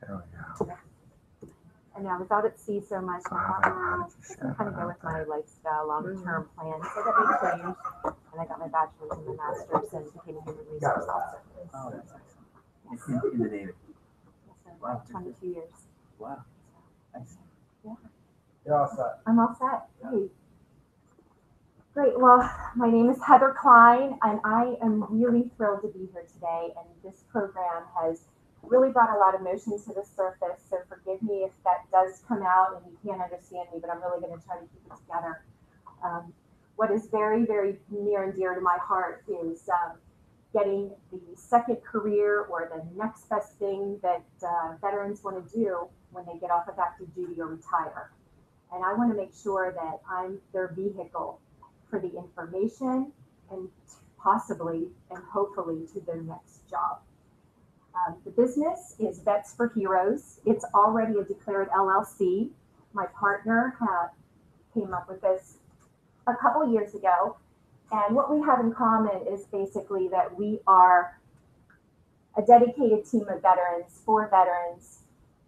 There we go. And I was out at sea so much, and I thought, this will kind of go with my lifestyle long-term plan. So that we changed, and I got my bachelor's and my master's and became a human resource officer. Oh, that's excellent. In the Navy. So wow, 22 years. Wow. Nice. Yeah. You're all set. I'm all set. Hey. Great. Well, my name is Heather Klein, and I am really thrilled to be here today. And this program has really brought a lot of emotions to the surface. So forgive me if that does come out and you can't understand me, but I'm really going to try to keep it together. What is very, very near and dear to my heart is getting the second career or the next best thing that veterans want to do when they get off of active duty or retire. And I want to make sure that I'm their vehicle for the information and possibly and hopefully to their next job. The business is Vets for Heroes. It's already a declared LLC. My partner came up with this a couple years ago. And what we have in common is basically that we are a dedicated team of veterans for veterans.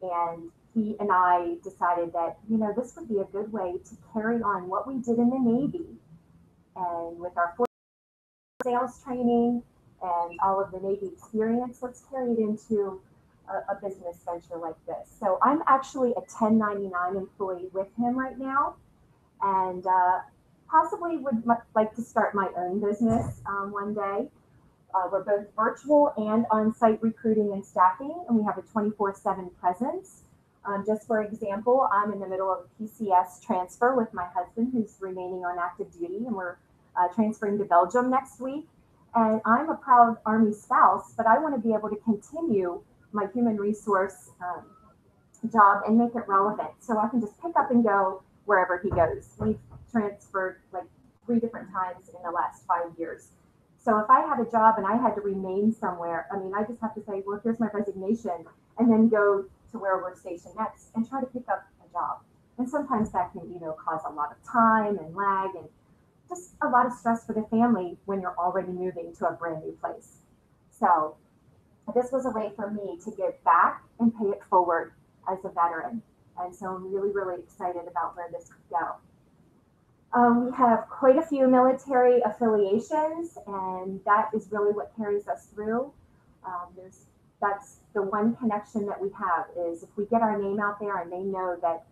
And he and I decided that, you know, this would be a good way to carry on what we did in the Navy. And with our sales training and all of the Navy experience, let's carry it into a business venture like this. So I'm actually a 1099 employee with him right now, and possibly would like to start my own business one day. We're both virtual and on-site recruiting and staffing, and we have a 24/7 presence. Just for example, I'm in the middle of a PCS transfer with my husband who's remaining on active duty, and we're transferring to Belgium next week. And I'm a proud Army spouse, but I want to be able to continue my human resource job and make it relevant. So I can just pick up and go wherever he goes. We've transferred like 3 different times in the last 5 years. So if I had a job and I had to remain somewhere, I mean, I just have to say, well, here's my resignation, and then go to where we're stationed next and try to pick up a job. And sometimes that can, you know, cause a lot of time and lag and just a lot of stress for the family when you're already moving to a brand new place. So this was a way for me to give back and pay it forward as a veteran. And so I'm really, really excited about where this could go. We have quite a few military affiliations, and that is really what carries us through. That's the one connection that we have, is if we get our name out there and they know that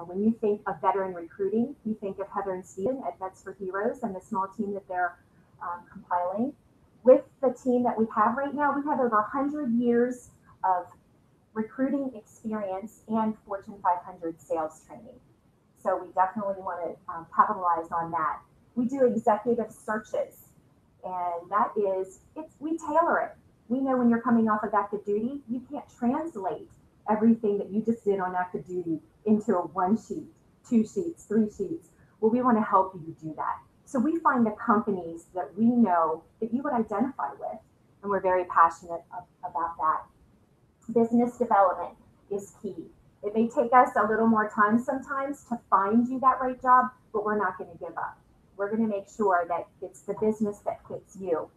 when you think of veteran recruiting, you think of Heather and Stephen at Vets for Heroes and the small team that they're compiling. With the team that we have right now, we have over 100 years of recruiting experience and Fortune 500 sales training. So we definitely want to capitalize on that. We do executive searches, and that is, we tailor it. We know when you're coming off of active duty, you can't translate everything that you just did on active duty into a 1 sheet, 2 sheets, 3 sheets. Well, we want to help you do that. So we find the companies that we know that you would identify with, and we're very passionate about that. Business development is key. It may take us a little more time sometimes to find you that right job, but we're not going to give up. We're going to make sure that it's the business that fits you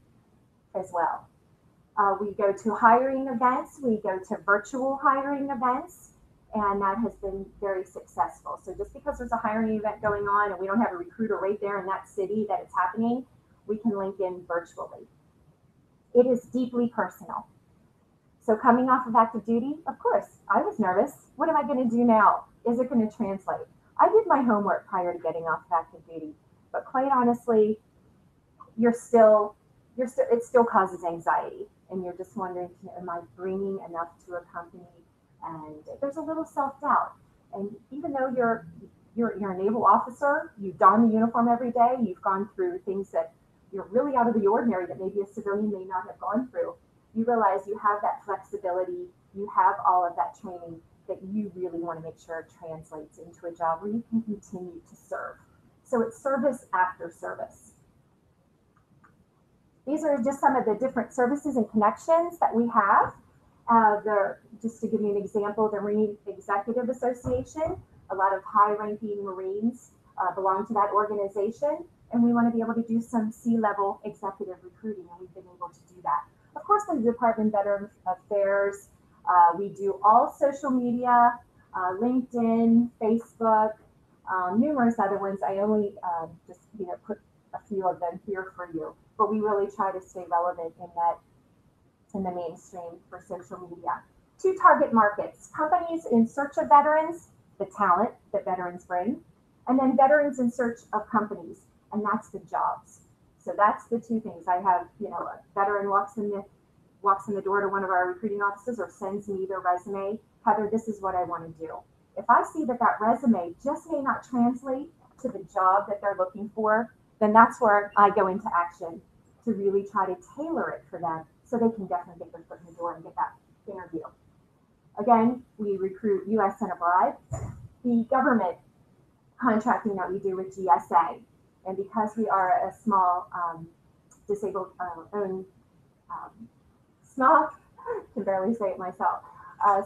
as well. We go to hiring events, we go to virtual hiring events, and that has been very successful. So just because there's a hiring event going on and we don't have a recruiter right there in that city that it's happening, we can link in virtually. It is deeply personal. So coming off of active duty, of course, I was nervous. What am I going to do now? Is it going to translate? I did my homework prior to getting off of active duty, but quite honestly, it still causes anxiety. And you're just wondering, am I bringing enough to a company? And there's a little self-doubt. And even though you're a naval officer, you don the uniform every day, you've gone through things that you're really out of the ordinary that maybe a civilian may not have gone through, you realize you have that flexibility, you have all of that training that you really want to make sure translates into a job where you can continue to serve. So it's service after service. These are just some of the different services and connections that we have. Just to give you an example, the Marine Executive Association, a lot of high-ranking Marines belong to that organization, and we want to be able to do some C-level executive recruiting, and we've been able to do that. Of course, the Department of Veterans Affairs, We do all social media, LinkedIn, Facebook, numerous other ones. I only just put a few of them here for you, but we really try to stay relevant in the mainstream for social media. 2 target markets: companies in search of veterans, the talent that veterans bring, and then veterans in search of companies, and that's the jobs. So that's the 2 things. I have, a veteran walks in the door to one of our recruiting offices or sends me their resume. Heather, this is what I want to do. If I see that resume just may not translate to the job that they're looking for, then that's where I go into action to really try to tailor it for them so they can definitely get their foot in the door and get that interview. Again, we recruit U.S. and abroad. The government contracting that we do with GSA, and because we are a small disabled owned small, I can barely say it myself,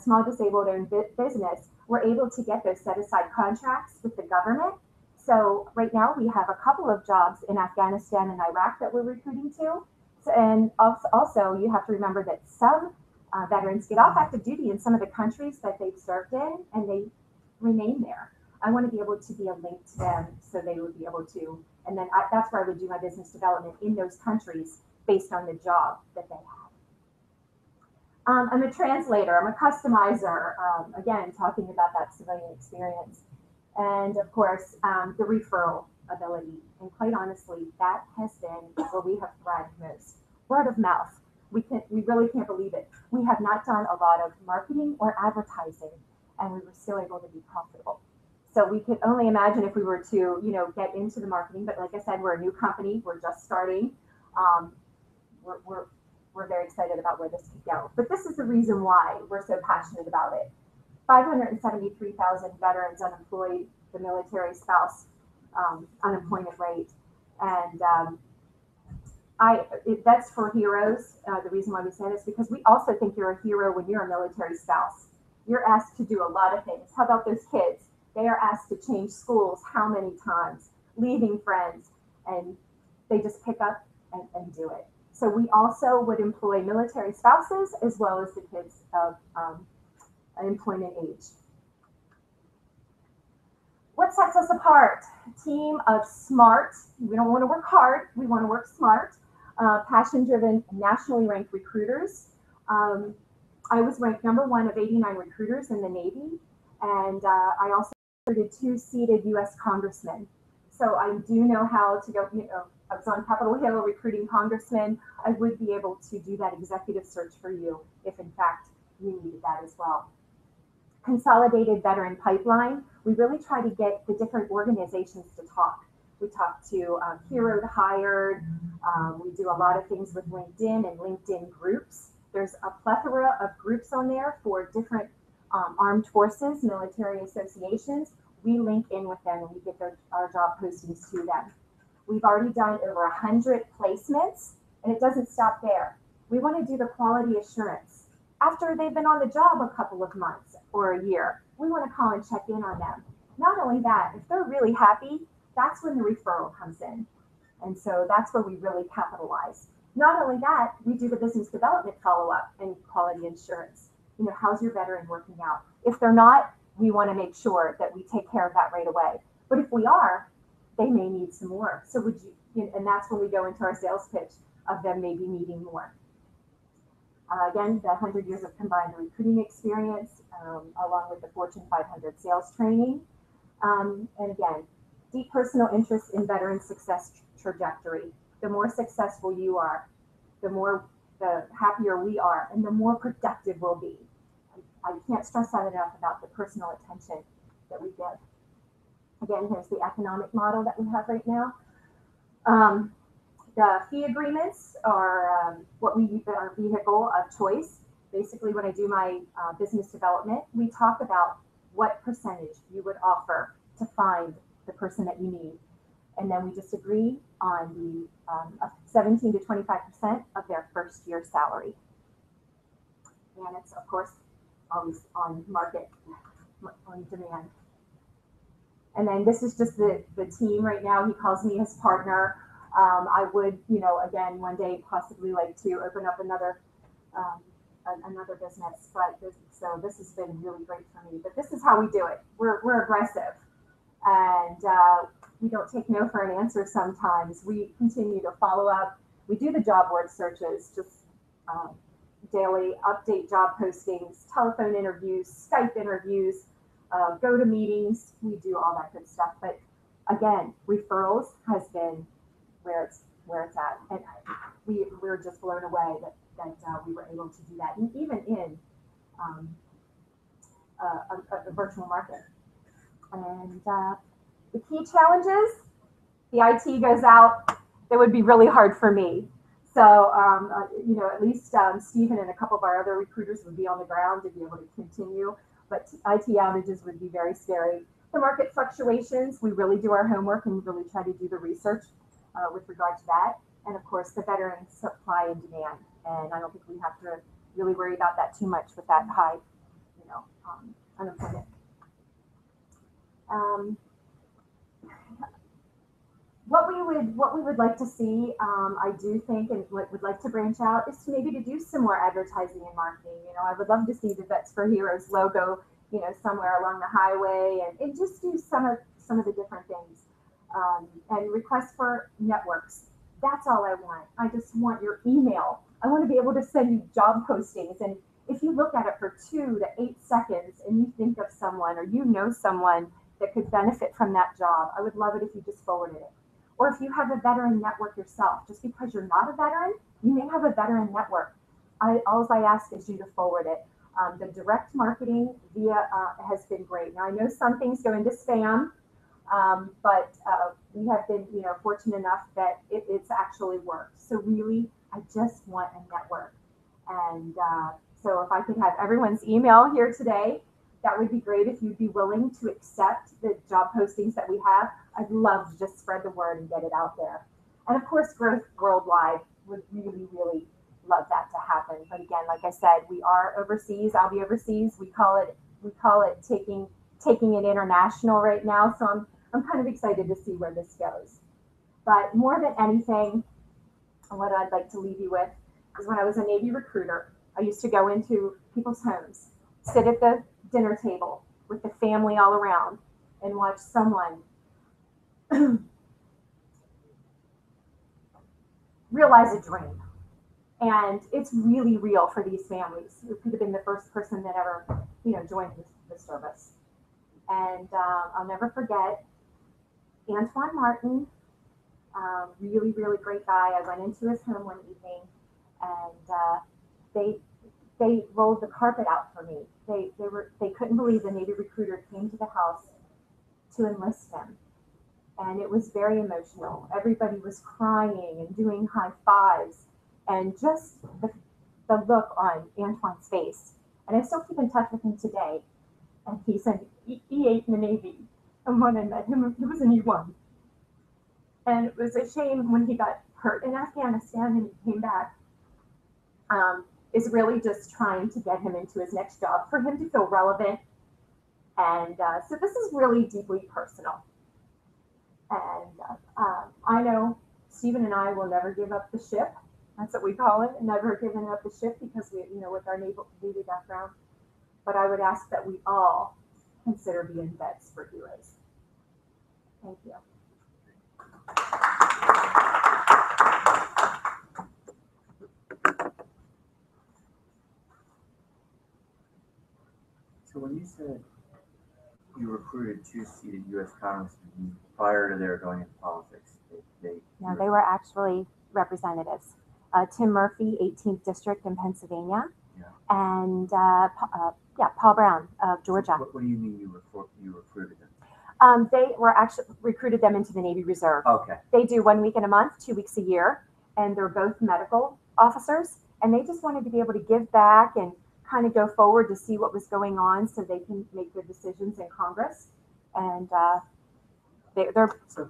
small disabled owned business, we're able to get those set aside contracts with the government. So right now we have a couple of jobs in Afghanistan and Iraq that we're recruiting to. And also you have to remember that some veterans get off active duty in some of the countries that they've served in, and they remain there. I want to be able to be a link to them so they would be able to, and then that's where I would do my business development in those countries based on the job that they have. I'm a translator, I'm a customizer, again, talking about that civilian experience. And of course, the referral ability. And quite honestly, that has been where we have thrived most. Word of mouth. We really can't believe it. We have not done a lot of marketing or advertising, and we were still able to be profitable. So we could only imagine if we were to, get into the marketing. But like I said, we're a new company. We're just starting. We're very excited about where this could go. But this is the reason why we're so passionate about it. 573,000 veterans unemployed, the military spouse unemployment rate. And that's for heroes. The reason why we say this is because we also think you're a hero when you're a military spouse. You're asked to do a lot of things. How about those kids? They are asked to change schools how many times, leaving friends, and they just pick up and do it. So we also would employ military spouses as well as the kids of employment age. What sets us apart? A team of smart, we don't want to work hard, we want to work smart, passion-driven, nationally ranked recruiters. I was ranked #1 of 89 recruiters in the Navy, and I also recruited 2 seated U.S. congressmen. So I do know how to go, I was on Capitol Hill recruiting congressmen. I would be able to do that executive search for you if in fact you needed that as well. Consolidated veteran pipeline. We really try to get the different organizations to talk. We talk to Hero to Hired. We do a lot of things with LinkedIn and LinkedIn groups. There's a plethora of groups on there for different armed forces, military associations. We link in with them and we get our job postings to them. We've already done over 100 placements, and it doesn't stop there. We want to do the quality assurance. After they've been on the job a couple of months or a year, we want to call and check in on them. Not only that, if they're really happy, that's when the referral comes in. And so that's where we really capitalize. Not only that, we do the business development follow-up and quality assurance. How's your veteran working out? If they're not, we want to make sure that we take care of that right away. But if we are, they may need some more. So would you, and that's when we go into our sales pitch of them maybe needing more. Again, the 100 years of combined recruiting experience, along with the Fortune 500 sales training. And again, deep personal interest in veteran success trajectory. The more successful you are, the happier we are, and the more productive we'll be. I can't stress that enough about the personal attention that we give. Again, here's the economic model that we have right now. The fee agreements are what we use our vehicle of choice. Basically, when I do my business development, we talk about what percentage you would offer to find the person that you need. And then we just agree on the 17 to 25% of their first year salary. And it's, of course, always on market, on demand. And then this is just the team right now. He calls me his partner. I would, again, one day possibly like to open up another another business, but so this has been really great for me. But this is how we do it. We're aggressive, and we don't take no for an answer sometimes. We continue to follow up. We do the job board searches, just daily, update job postings, telephone interviews, Skype interviews, go to meetings. We do all that good stuff. But again, referrals has been where it's at, and we're just blown away that we were able to do that, and even in a virtual market. And the key challenges, the IT goes out. That would be really hard for me. So, at least Stephen and a couple of our other recruiters would be on the ground to be able to continue, but IT outages would be very scary. The market fluctuations, we really do our homework and really try to do the research with regard to that. And of course, the veteran supply and demand. And I don't think we have to really worry about that too much with that high, unemployment. What we would like to see, I do think, and what would like to branch out is to do some more advertising and marketing. I would love to see the Vets for Heroes logo, somewhere along the highway, and just do some of the different things. And request for networks. That's all I want. I just want your email. I want to be able to send you job postings. And if you look at it for 2 to 8 seconds and you think of someone or someone that could benefit from that job, I would love it if you just forwarded it. Or if you have a veteran network yourself, just because you're not a veteran, you may have a veteran network. All I ask is you to forward it. The direct marketing via has been great. Now I know some things go into spam, but we have been, fortunate enough that it's actually worked. So really, I just want a network. And so if I could have everyone's email here today, that would be great. If you'd be willing to accept the job postings that we have, I'd love to just spread the word and get it out there. And of course, growth worldwide would really, really love that to happen. But again, like I said, we are overseas. I'll be overseas. We call it taking it international right now. So I'm kind of excited to see where this goes. But more than anything, what I'd like to leave you with is when I was a Navy recruiter, I used to go into people's homes, sit at the dinner table with the family all around, and watch someone realize a dream. And it's really real for these families. It could have been the first person that ever, joined the service. And I'll never forget Antoine Martin, really, really great guy. I went into his home one evening, and they rolled the carpet out for me. They couldn't believe the Navy recruiter came to the house to enlist him. And it was very emotional. Everybody was crying and doing high fives, and just the look on Antoine's face. And I still keep in touch with him today. And he said E8 in the Navy. And when I met him, he was an E1. And it was a shame when he got hurt in Afghanistan and he came back. Is really just trying to get him into his next job for him to feel relevant. And so this is really deeply personal. And I know Stephen and I will never give up the ship. That's what we call it, never giving up the ship, because we, with our Navy background. But I would ask that we all consider being Vets for Heroes. Thank you. So when you said you recruited 2 seated U.S. congressmen prior to their going into politics, they were actually representatives. Tim Murphy, 18th District in Pennsylvania, and Paul Brown of Georgia. What do you mean you recruited them? They were actually recruited them into the Navy Reserve. Okay. They do 1 week in a month, 2 weeks a year, and they're both medical officers, and they just wanted to be able to give back and kind of go forward to see what was going on so they can make good decisions in Congress. And they're So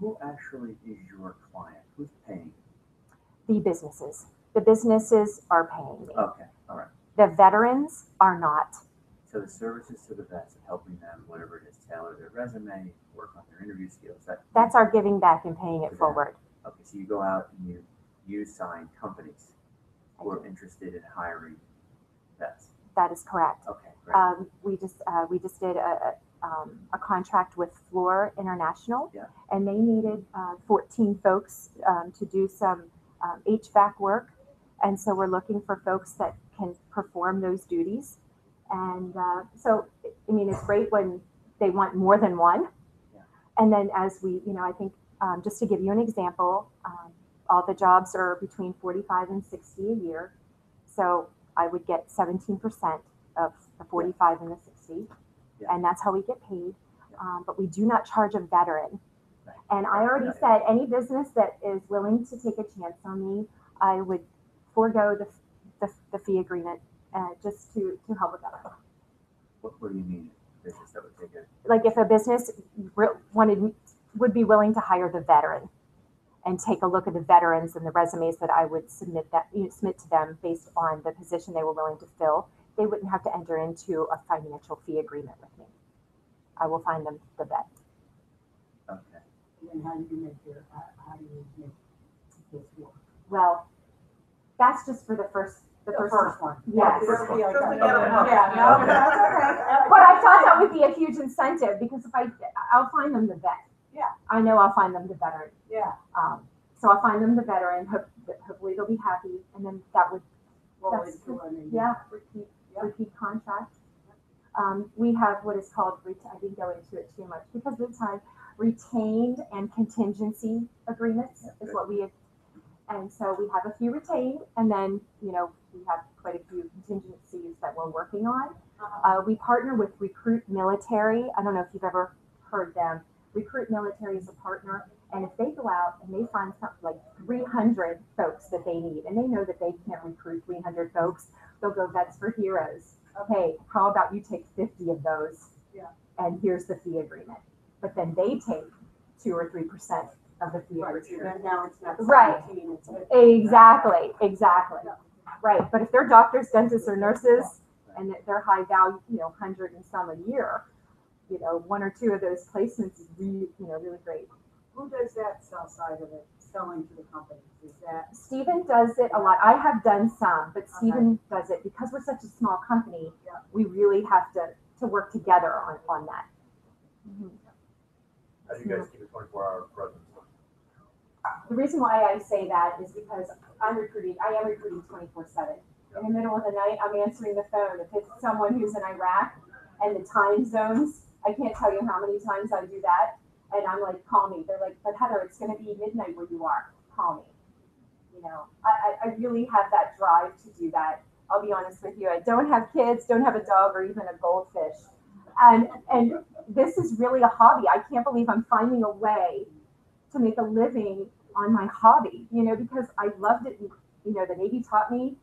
who actually is your client? Who's paying? the businesses. The businesses are paying me. Okay, all right. The veterans are not. So the services to the vets and helping them, whatever it is, tailor their resume, work on their interview skills. That's our giving back and paying it forward. Okay, so you go out and you sign companies who are interested in hiring vets. That is correct. Okay, great. We just did a contract with Floor International, Yeah. and they needed 14 folks to do some HVAC work, and so we're looking for folks that can perform those duties. And so, I mean, it's great when they want more than one. Yeah. And then as we, I think just to give you an example, all the jobs are between 45 and 60 a year. So I would get 17% of the 45 and the 60. Yeah. And that's how we get paid. But we do not charge a veteran. Right. And I already said any business that is willing to take a chance on me, I would forego the fee agreement just to help with that. What do you mean? Business that would take it? Like if a business would be willing to hire the veteran and take a look at the veterans and the resumes that I would submit to them based on the position they were willing to fill, they wouldn't have to enter into a financial fee agreement with me. I will find them the vet. Okay. And how do you make this work? Well, that's just for the first one. Yes. Yeah, Yeah, no, that's okay. But I thought that would be a huge incentive because I'll find them the vet. Yeah. I know I'll find them the veteran. Yeah. So I'll find them the veteran. Hopefully they'll be happy, and then that would repeat contract. We have what is called, I didn't go into it too much because of the time, retained and contingency agreements is what we have. And so we have a few retained, and then, we have quite a few contingencies that we're working on. We partner with Recruit Military. I don't know if you've ever heard them. Recruit Military is a partner, and if they go out and they find something like 300 folks that they need, and they know that they can't recruit 300 folks, they'll go Vets for Heroes. Okay, how about you take 50 of those? Yeah. And here's the fee agreement. But then they take 2 or 3% of the fee agreement. And now it's not Right. 17, it's 50. Exactly. Right. But if they're doctors, dentists, or nurses, and they're high value, 100 and some a year, 1 or 2 of those placements is really, really great. Who does that sell side of it, selling to the companies? Is that? Stephen does it a lot. I have done some, but Stephen does it because we're such a small company. Yeah. We really have to work together on that. Mm-hmm. How do you guys keep a 24-hour presence? The reason why I say that is because I am recruiting 24/7. In the middle of the night, I'm answering the phone. If it's someone who's in Iraq and the time zones, I can't tell you how many times I do that. And I'm like, call me. They're like, but Heather, it's going to be midnight where you are. Call me. I really have that drive to do that. I'll be honest with you. I don't have kids, don't have a dog or even a goldfish. And this is really a hobby. I can't believe I'm finding a way to make a living on my hobby, because I loved it. The Navy taught me.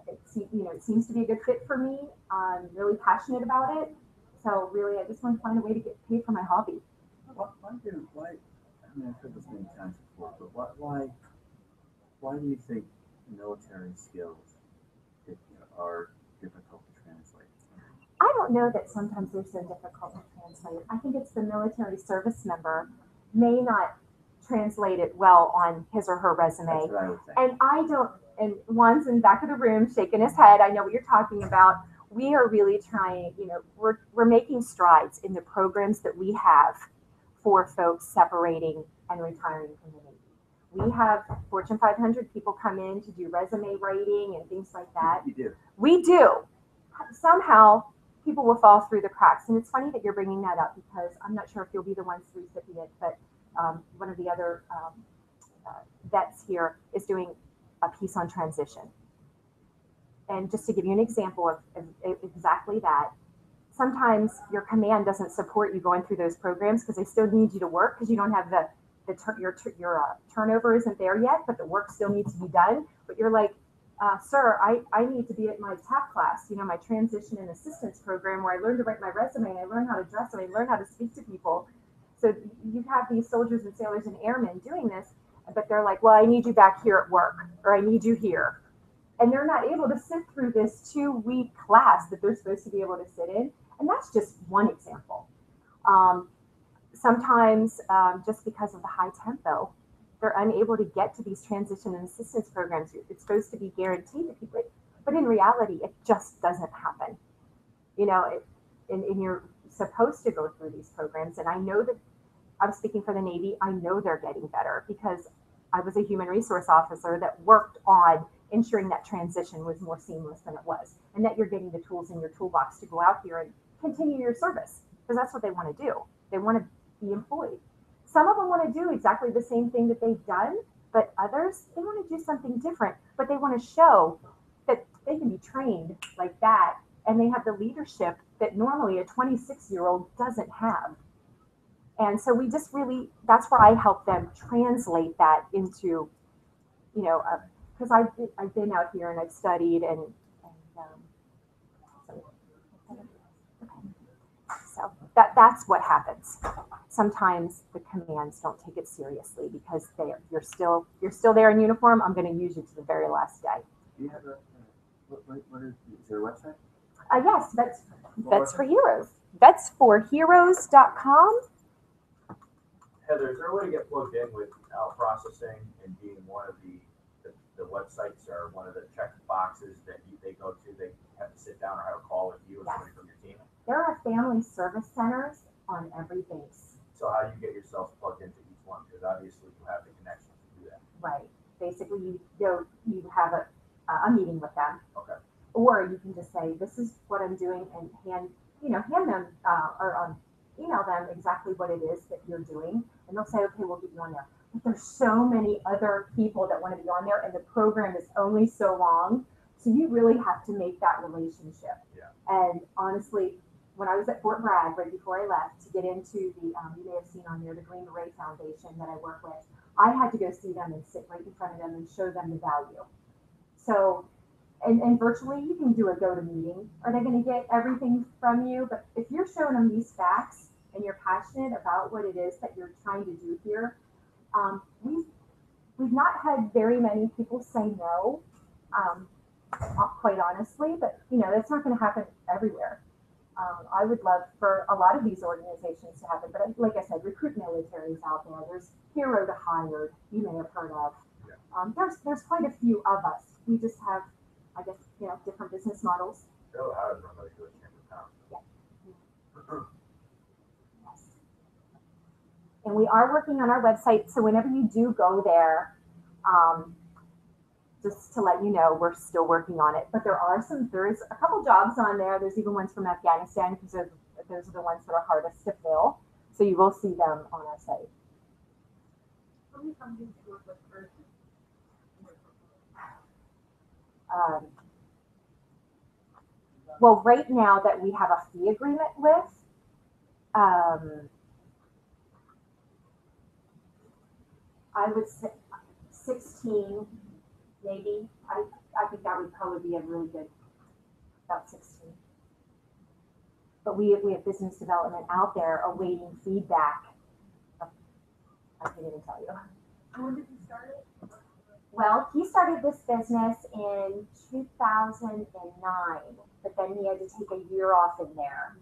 It seems to be a good fit for me. I'm really passionate about it. So really, I just want to find a way to get paid for my hobby. Why, I mean, I've heard this many times before, but why do you think military skills are difficult to translate? I don't know that sometimes they're so difficult to translate. I think it's the military service member may not translate it well on his or her resume. That's what I would think. And I don't, and Juan's in the back of the room shaking his head. I know what you're talking about. We are really trying, we're making strides in the programs that we have for folks separating and retiring from the Navy. We have Fortune 500 people come in to do resume writing and things like that. You do. We do. Somehow people will fall through the cracks. And it's funny that you're bringing that up because I'm not sure if you'll be the one's recipient, but one of the other vets here is doing a piece on transition. And just to give you an example of exactly that, sometimes your command doesn't support you going through those programs because they still need you to work because you don't have your turnover isn't there yet, but the work still needs to be done. But you're like, sir, I need to be at my TAP class, my transition and assistance program where I learn to write my resume and I learn how to dress and I learn how to speak to people. So you have these soldiers and sailors and airmen doing this, but they're like, well, I need you back here at work or I need you here. And they're not able to sit through this 2-week class that they're supposed to be able to sit in. And that's just one example. Sometimes just because of the high tempo they're unable to get to these transition and assistance programs. It's supposed to be guaranteed to people, but in reality, it just doesn't happen. You know, and you're supposed to go through these programs. And I know that I'm speaking for the Navy. I know they're getting better because I was a human resource officer that worked on ensuring that transition was more seamless than it was, and that you're getting the tools in your toolbox to go out here and continue your service, because that's what they want to do. They want to be employed. Some of them want to do exactly the same thing that they've done, but others, they want to do something different, but they want to show that they can be trained like that, and they have the leadership that normally a 26-year-old doesn't have. And so we just really, that's where I help them translate that into, you know, because I've been out here and I've studied so that's what happens. Sometimes the commands don't take it seriously because you're still there in uniform. I'm going to use you to the very last day. Do you have what is there a website? Yes, Vets for Heroes. Vetsforheroes.com. Heather, is there a way to get plugged in with processing and being one of the websites or one of the check boxes that they go to? They have to sit down or have a call with you or somebody from your team? There are family service centers on every base. So how do you get yourselves plugged into each one? Because obviously you have the connections to do that. Right. Basically, you have a meeting with them. Okay. Or you can just say, this is what I'm doing, and hand them or email them exactly what it is that you're doing, and they'll say, okay, we'll get you on there. But there's so many other people that want to be on there, and the program is only so long, so you really have to make that relationship. Yeah. And honestly, when I was at Fort Bragg, right before I left, to get into the, you may have seen on there, the Green Beret Foundation that I work with, I had to go see them and sit right in front of them and show them the value. So, and virtually you can do a go-to-meeting. Are they going to get everything from you? But if you're showing them these facts and you're passionate about what it is that you're trying to do here, we've not had very many people say no, quite honestly, but you know, that's not going to happen everywhere. I would love for a lot of these organizations to happen, but like I said, Recruit Military is out there. There's Hero to Hired, you may have heard of. Yeah. There's quite a few of us. We just have, I guess, you know, different business models. Hero to Hired is run by the U.S. Chamber of Commerce. Yeah. Yes. And we are working on our website, so whenever you do go there, just to let you know, we're still working on it. But there is a couple jobs on there. There's even ones from Afghanistan, because those are the ones that are hardest to fill. So you will see them on our site. Well, right now that we have a fee agreement with, I would say 16. Maybe. I think that would probably be a really good, about 16. But we have business development out there awaiting feedback. I can't even tell you. When did you start it? Well, he started this business in 2009, but then he had to take a year off in there.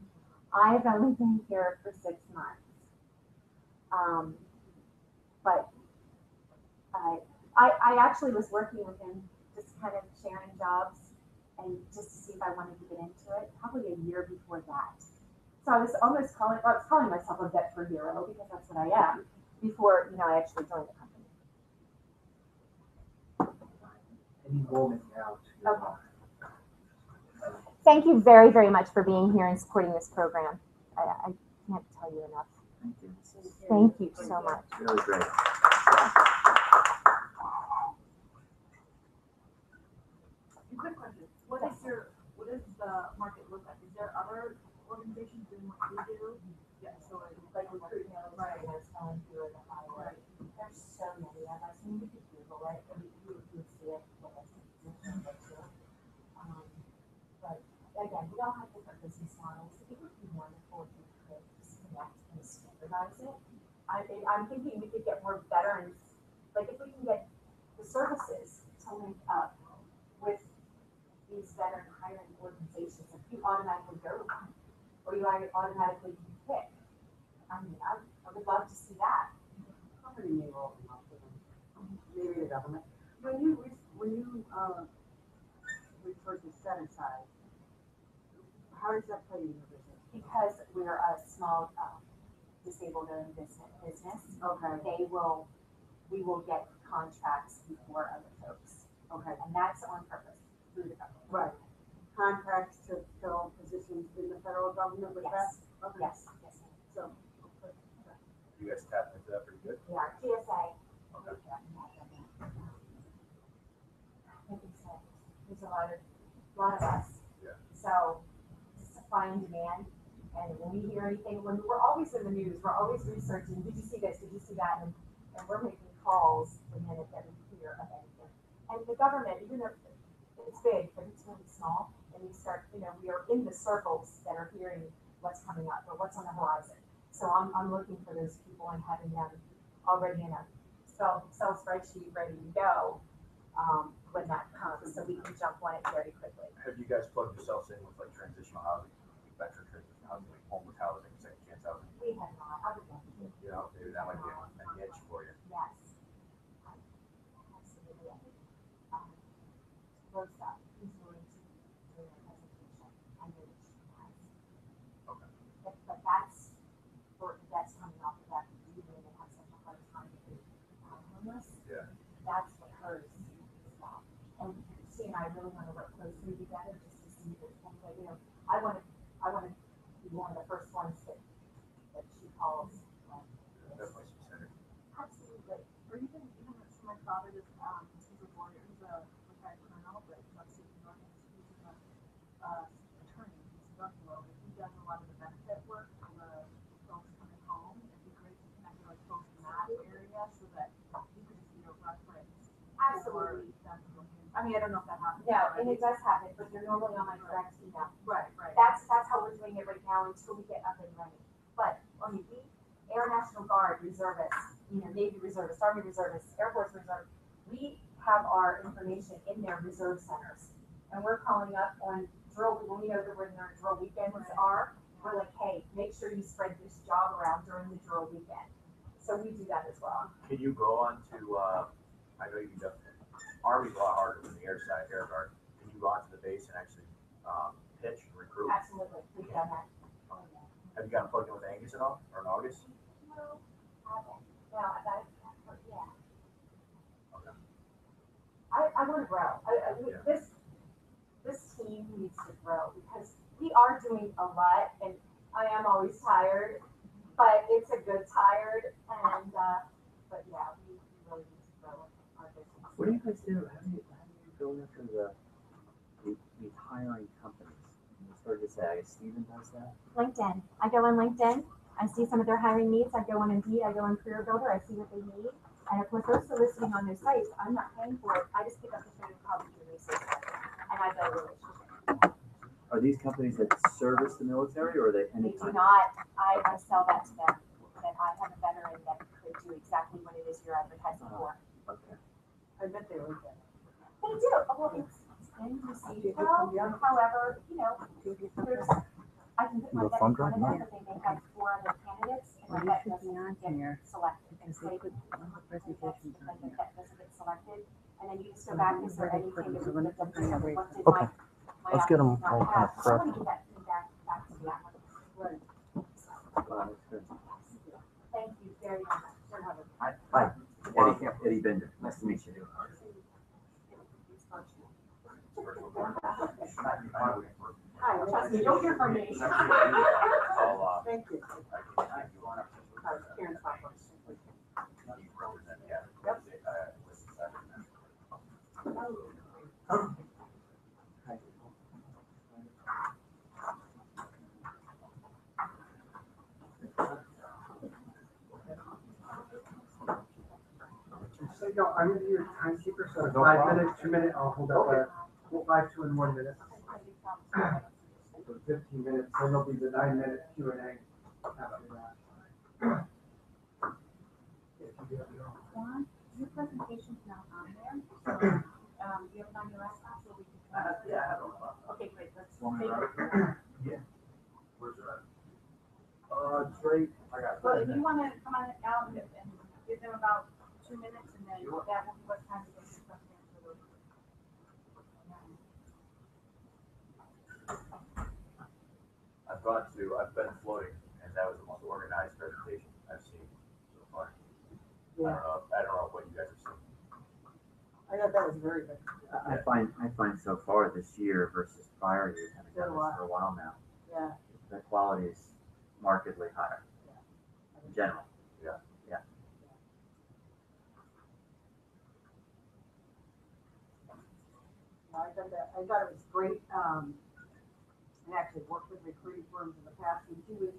I've only been here for 6 months. But I actually was working with him, just kind of sharing jobs and just to see if I wanted to get into it, probably a year before that. So I was calling myself a vet for hero, because that's what I am, before, you know, I actually joined the company. Any moment now to Okay. Thank you very, very much for being here and supporting this program. I can't tell you enough. Thank you. Thank you so much. Really great. Quick question. What does the market look like? Is there other organizations doing what you do? Yeah, so like Recruit Military has gone through the highway. There's so many of us, and you could Google it, and you would see it. But again, we all have different business models. It would be wonderful if we could just connect and standardize it. I'm thinking we could get more veterans, like if we can get the services to link up with these veteran hiring organizations, if you automatically go to one, or you automatically pick. I mean, I would love to see that. How many name rolling off of them? maybe the government. When you refer to set aside, how does that play in your business? Because we're a small disabled owned business, Okay, we will get contracts before other folks. okay, And that's on purpose through the government. right. Contracts to fill positions in the federal government with that? Yes, Okay. yes, yes. So, You guys tapped into that pretty good? We are TSA. Okay. Like you said, there's a lot of us. Yeah. So it's supply and demand. And when we hear anything, when we're always in the news, we're always researching, did you see this, did you see that? And we're making calls the minute that we hear of anything. And the government, even though it's big, but it's really small, and we start, we are in the circles that are hearing what's coming up or what's on the horizon. So I'm looking for those people and having them already in a Excel spreadsheet ready to go when that comes, so we can jump on it very quickly. Have you guys plugged yourselves in with like transitional housing, veteran transitional housing, like homeless housing, second chance housing? We have not, I would love to. You know, maybe that might be a niche for you. Yes. Absolutely. Rosa, who's going to do a presentation, I know that she has. Okay. But that's coming off of that, we really have such a hard time with homeless. Yeah. That's what hers is about. And she and I really want to work closely together just to see this one, but I want to be one of the first ones that she calls. Definitely some synergy. Absolutely. or even so my father is, he's a lawyer, he's a retired colonel, but he's upstate New York, he's an attorney, he's in Buffalo, but he does a lot of the benefit work for the folks coming home. It'd be great to connect with like folks in that area so that he could just be a reference. Absolutely. I mean, I don't know if that happens. No, and it does happen, but they're normally on my direct email. Right, right. That's how we're doing it right now until we get up and running. But, we, Air National Guard, reservists, Navy reservists, Army reservists, Air Force reservists, we have our information in their reserve centers. And we're calling up on drill, when we know that when their drill weekends are, we're like, hey, make sure you spread this job around during the drill weekend. So we do that as well. Can you go on to, I know you can definitely, Army's a lot harder than the air side, air guard. Can you go onto the base and actually pitch and recruit? Absolutely, we've done that. Have you gotten plugged in with Angus at all, or in August? No, haven't. No, I got it, yeah. Okay. I want to grow. Yeah. This team needs to grow because we are doing a lot, and I am always tired, but it's a good tired, and but yeah, we really need to grow our business. What do you guys do? How do you go after these hiring companies? You started to say, I guess Steven does that. LinkedIn. I go on LinkedIn. I see some of their hiring needs. I go on Indeed. I go on Career Builder. I see what they need. And if they're soliciting on those sites, I'm not paying for it. I just pick up the phone and call the human resource person, and I build a relationship. Are these companies that service the military, or are they any They do kind? not. I sell that to them. That I have a veteran that could do exactly what it is you're advertising for. Okay. I bet they would get. They do. Well, it's been received well. However, there's, I can put my vet in front of them, but they may have 4 other candidates, and my vet doesn't get selected. And so they could, that doesn't get selected. And then you just go back, is there anything that we could have done differently? What did Okay. my Let's get 'em applicant not all kind of have? So I want prepped. to get that feedback back to the applicant. Right. Wow, that's good. Thank you very much. Hi, Eddie Bender. Nice to meet you. Hi, trust me, you'll hear from me. I'll, Thank you. Karen's not going represent, yeah. Listen, So, I'm gonna be your timekeeper, so 5 minutes, 2 minutes, I'll hold up 5, 2, and 1 minute. So 15 minutes, then there'll be the 9-minute Q&A after that. Juan, your presentation's not on there. Do you have it on your laptop so we can? Yeah, I have a Okay, great, let's Want me to take write it. Where's it at? It's right. I got it. Well, if you wanna come on out and give them about 2 minutes and then that will, what kinds of things stuff there for those. I've been floating, and that was the most organized presentation I've seen so far. Yeah, I don't know what you guys have seen. I thought that was very good. I find so far this year versus prior years, having done this for a while now, Yeah, the quality is markedly higher in general. I thought it was great. I actually worked with recruiting firms in the past, and she was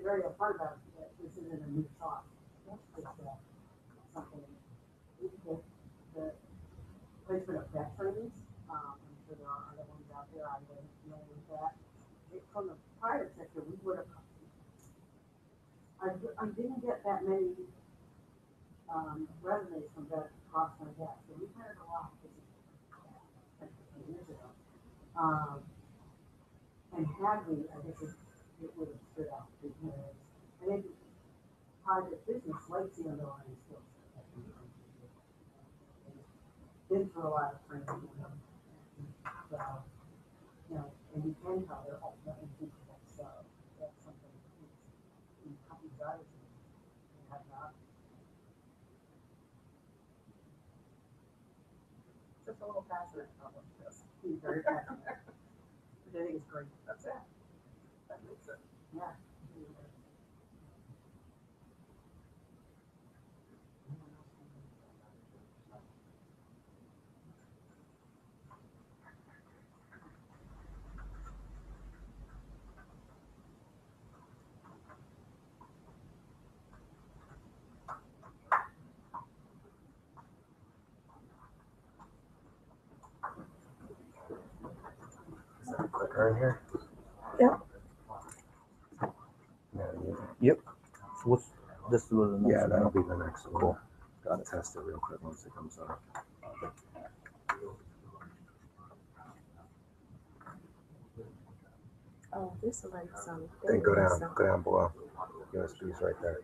very upfront about it, that this isn't a new thought. It's something, the placement of veterans, I'm sure there are other ones out there, I wasn't familiar with that. From the private sector, we would have, I didn't get that many resumes from veterans across my desk, so we hired a lot. 10 years ago. And had we, I guess it would have stood out because I think private business likes the underlying skills. Been through a lot of training, so, and you can tell they're ultimately teachable, so that's something in companies I was in, they have not. Just a little passionate about this. He's very passionate, which I think is great. That's it. That makes it. Yeah. Is that a clicker in here? Yep. Yeah, Yep. So what's this is the next yeah, one? that'll be the next one. Cool. Gotta test it real quick once it comes up. Oh, this is like some. Then go down below. USB's right there.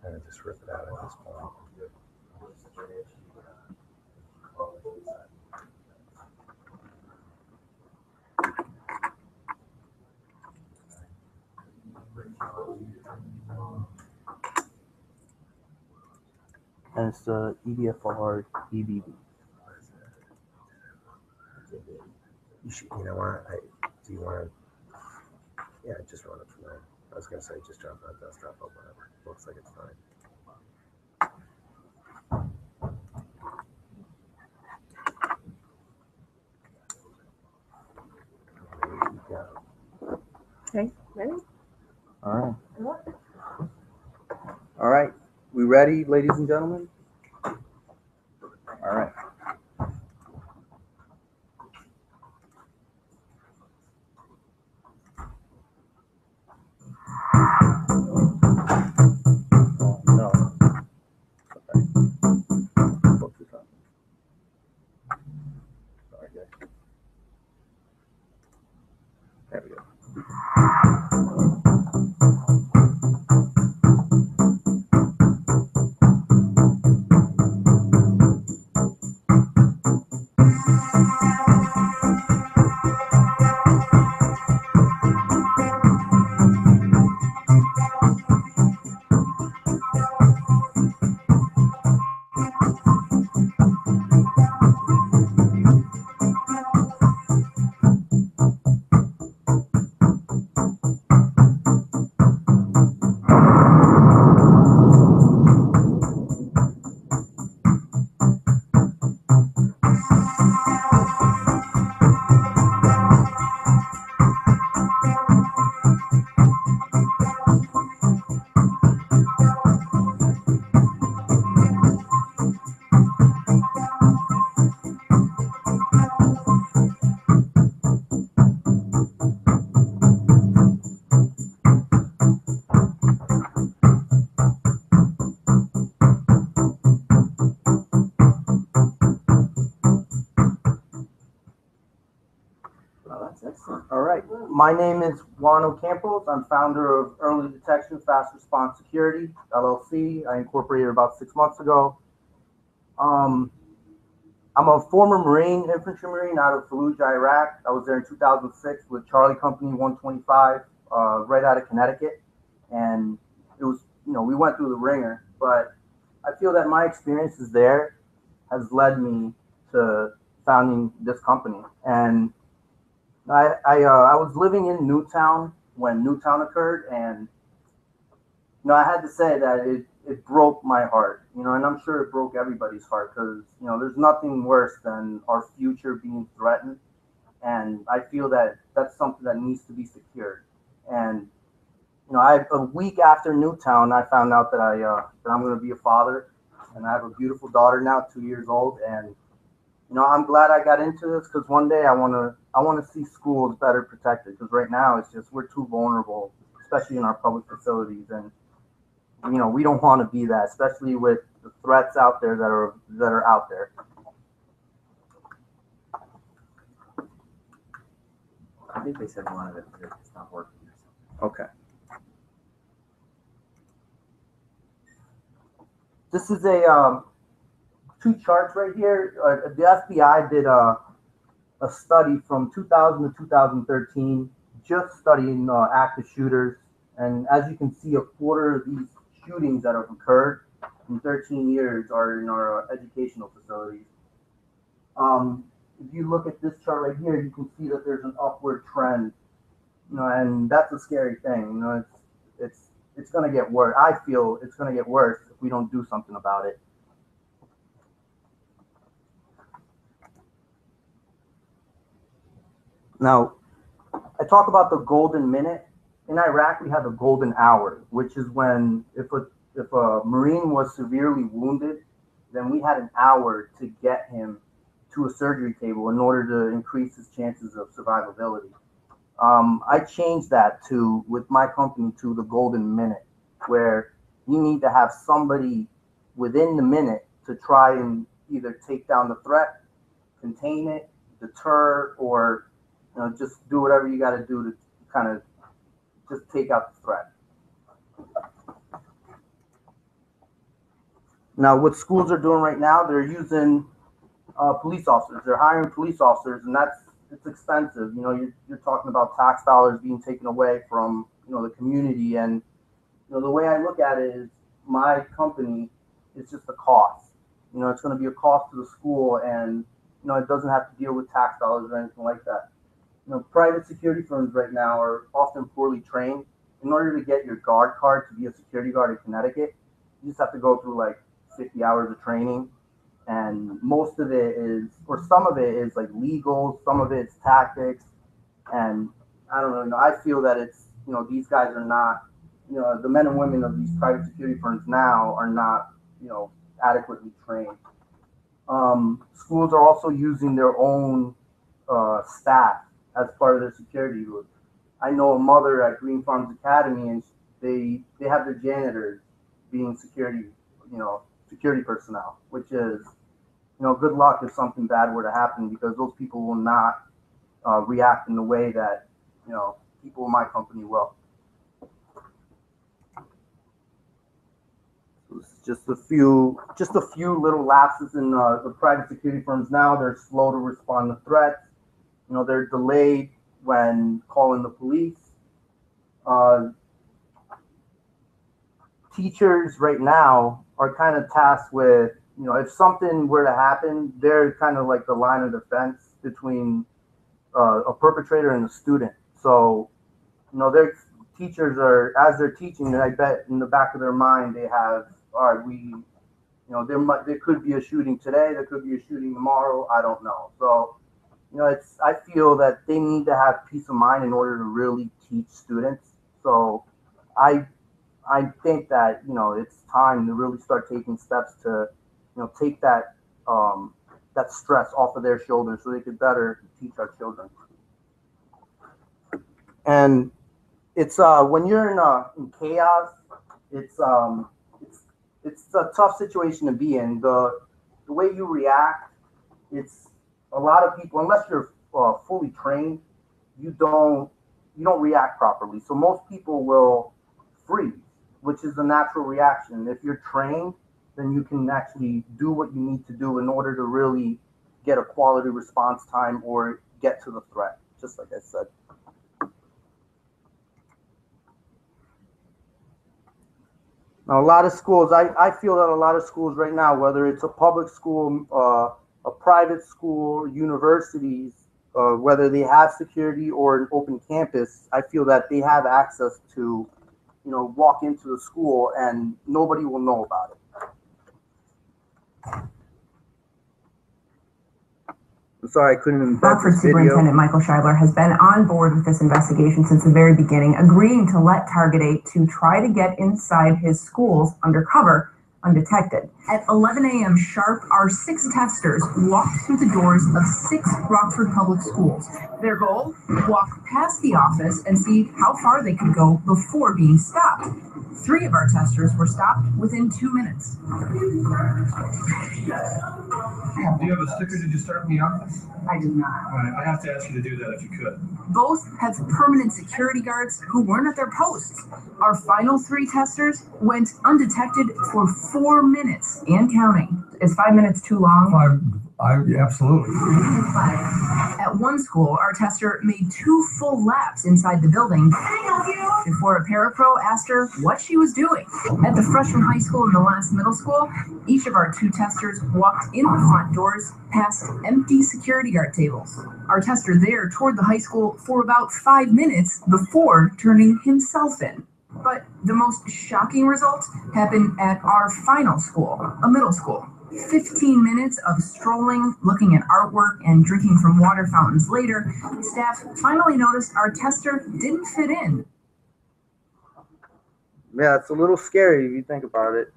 And just rip it out at this point. And it's the EBFR EBV. You should, you know what? Do you want to? Yeah, just run it from there. I was gonna say just drop that desktop up, whatever. Looks like it's fine. Yeah. Okay, ready? All right. All right. We ready, ladies and gentlemen? All right. Oh, no. Okay. Focus on. Sorry, guys. There we go. My name is Juan Ocampos. I'm founder of Early Detection Fast Response Security, LLC. I incorporated about 6 months ago. I'm a former Marine, infantry Marine out of Fallujah, Iraq. I was there in 2006 with Charlie Company 125, right out of Connecticut. And it was, we went through the ringer, but I feel that my experiences there has led me to founding this company. And I was living in Newtown when Newtown occurred, and I had to say that it broke my heart, and I'm sure it broke everybody's heart because there's nothing worse than our future being threatened, and I feel that that's something that needs to be secured. And a week after Newtown, I found out that I'm going to be a father, and I have a beautiful daughter now, 2 years old, and I'm glad I got into this because one day I want to see schools better protected because right now it's just we're too vulnerable, especially in our public facilities, and we don't want to be that, especially with the threats out there that are out there. I think they said one of it it's not working or something. Okay. This is a two charts right here. The FBI did a study from 2000 to 2013, just studying active shooters. And as you can see, a quarter of these shootings that have occurred in 13 years are in our educational facilities. If you look at this chart right here, you can see that there's an upward trend, and that's a scary thing. It's going to get worse. I feel it's going to get worse if we don't do something about it. Now, I talk about the golden minute. In Iraq, we had the golden hour, which is when if a Marine was severely wounded, then we had an hour to get him to a surgery table in order to increase his chances of survivability. I changed that with my company to the golden minute, where you need to have somebody within the minute to try and either take down the threat, contain it, deter, or just do whatever you got to do to kind of just take out the threat. Now, what schools are doing right now, they're using police officers. They're hiring police officers, and it's expensive. You're talking about tax dollars being taken away from the community, and the way I look at it is my company is just a cost. It's going to be a cost to the school, and it doesn't have to deal with tax dollars or anything like that. Private security firms right now are often poorly trained. In order to get your guard card to be a security guard in Connecticut, you just have to go through like 50 hours of training, and most of it is, or some of it is like legal, some of it's tactics, and I don't really know. I feel that it's, these guys are not, the men and women of these private security firms now are not, adequately trained. Schools are also using their own staff as part of their security group. I know a mother at Green Farms Academy, and they have their janitors being security personnel, which is, good luck if something bad were to happen, because those people will not react in the way that, people in my company will. So it's just a few little lapses in the private security firms now. They're slow to respond to threats. They're delayed when calling the police. Teachers right now are kind of tasked with, if something were to happen, they're kind of like the line of defense between a perpetrator and a student. So, their teachers are, as they're teaching, I bet in the back of their mind they have, all right, there could be a shooting today, there could be a shooting tomorrow, I don't know. So, I feel that they need to have peace of mind in order to really teach students. So I think that, it's time to really start taking steps to, take that that stress off of their shoulders so they could better teach our children. And it's when you're in chaos, it's a tough situation to be in. The way you react, it's a lot of people, unless you're fully trained, you don't you don't react properly. So most people will freeze, which is a natural reaction. If you're trained, then you can actually do what you need to do in order to really get a quality response time or get to the threat, just like I said. Now, a lot of schools, I feel that a lot of schools right now, whether it's a public school, a private school, universities, whether they have security or an open campus, I feel that they have access to, walk into the school and nobody will know about it. I'm sorry, I couldn't embed Rockford this video. Superintendent Michael Scheibler has been on board with this investigation since the very beginning, agreeing to let Target 8 to try to get inside his schools undercover, undetected. At 11 a.m. sharp, our 6 testers walked through the doors of 6 Rockford public schools. Their goal? Walk past the office and see how far they could go before being stopped. 3 of our testers were stopped within 2 minutes. Do you have a sticker? Did you start in the office? I do not. All right, I have to ask you to do that if you could. Both have permanent security guards who weren't at their posts. Our final 3 testers went undetected for 4 minutes and counting. Is 5 minutes too long? Yeah, absolutely. At one school, our tester made 2 full laps inside the building before a parapro asked her what she was doing. At the freshman high school and the last middle school, each of our 2 testers walked in the front doors past empty security guard tables. Our tester there toured the high school for about 5 minutes before turning himself in. But the most shocking result happened at our final school, a middle school. 15 minutes of strolling, looking at artwork, and drinking from water fountains later, staff finally noticed our tester didn't fit in. Yeah, it's a little scary if you think about it.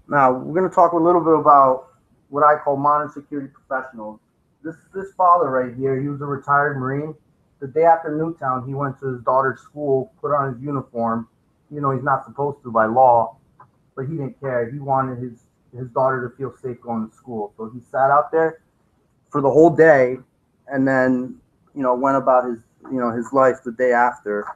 Now, we're going to talk a little bit about what I call modern security professionals. This father right here, he was a retired Marine. The day after Newtown, he went to his daughter's school, put on his uniform. He's not supposed to by law, but he didn't care. He wanted his daughter to feel safe going to school. So he sat out there for the whole day and then, went about his life the day after.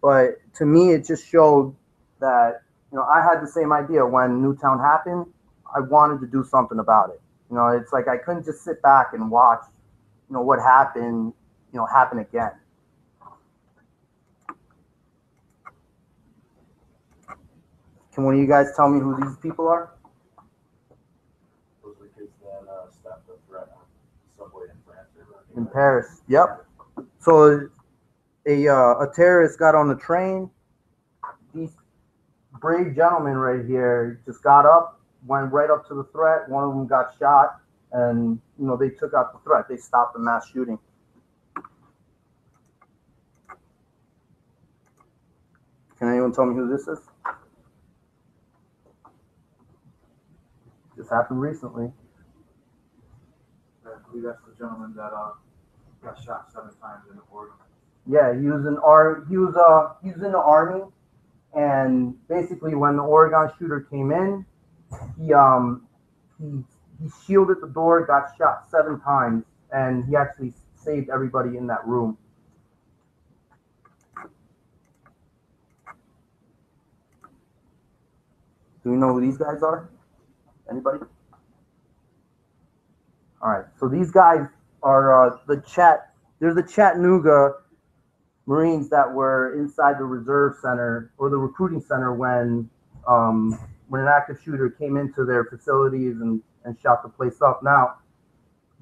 But to me, it just showed that, I had the same idea when Newtown happened. I wanted to do something about it. It's like I couldn't just sit back and watch, what happened, happen again. Can one of you guys tell me who these people are? Those are the kids that stopped the threat on subway in France. In Paris, yep. So a terrorist got on the train. These brave gentlemen right here just got up, went right up to the threat. One of them got shot, and they took out the threat. They stopped the mass shooting. Can anyone tell me who this is? This happened recently. I believe that's the gentleman that got shot 7 times in Oregon. Yeah, he was in the army, and basically when the Oregon shooter came in, he shielded the door, got shot 7 times, and he actually saved everybody in that room. Do we know who these guys are? Anybody? All right, so these guys are they're the Chattanooga Marines that were inside the reserve center or the recruiting center when an active shooter came into their facilities and shot the place up. Now,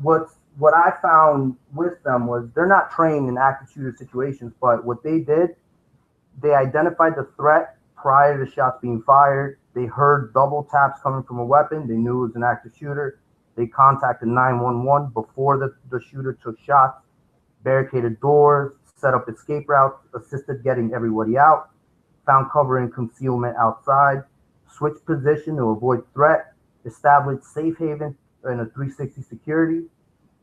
what I found with them was they're not trained in active shooter situations, but what they did, they identified the threat prior to shots being fired. They heard double taps coming from a weapon. They knew it was an active shooter. They contacted 911 before the shooter took shots, barricaded doors, set up escape routes, assisted getting everybody out, found cover and concealment outside, switched position to avoid threat, established safe haven and a 360 security,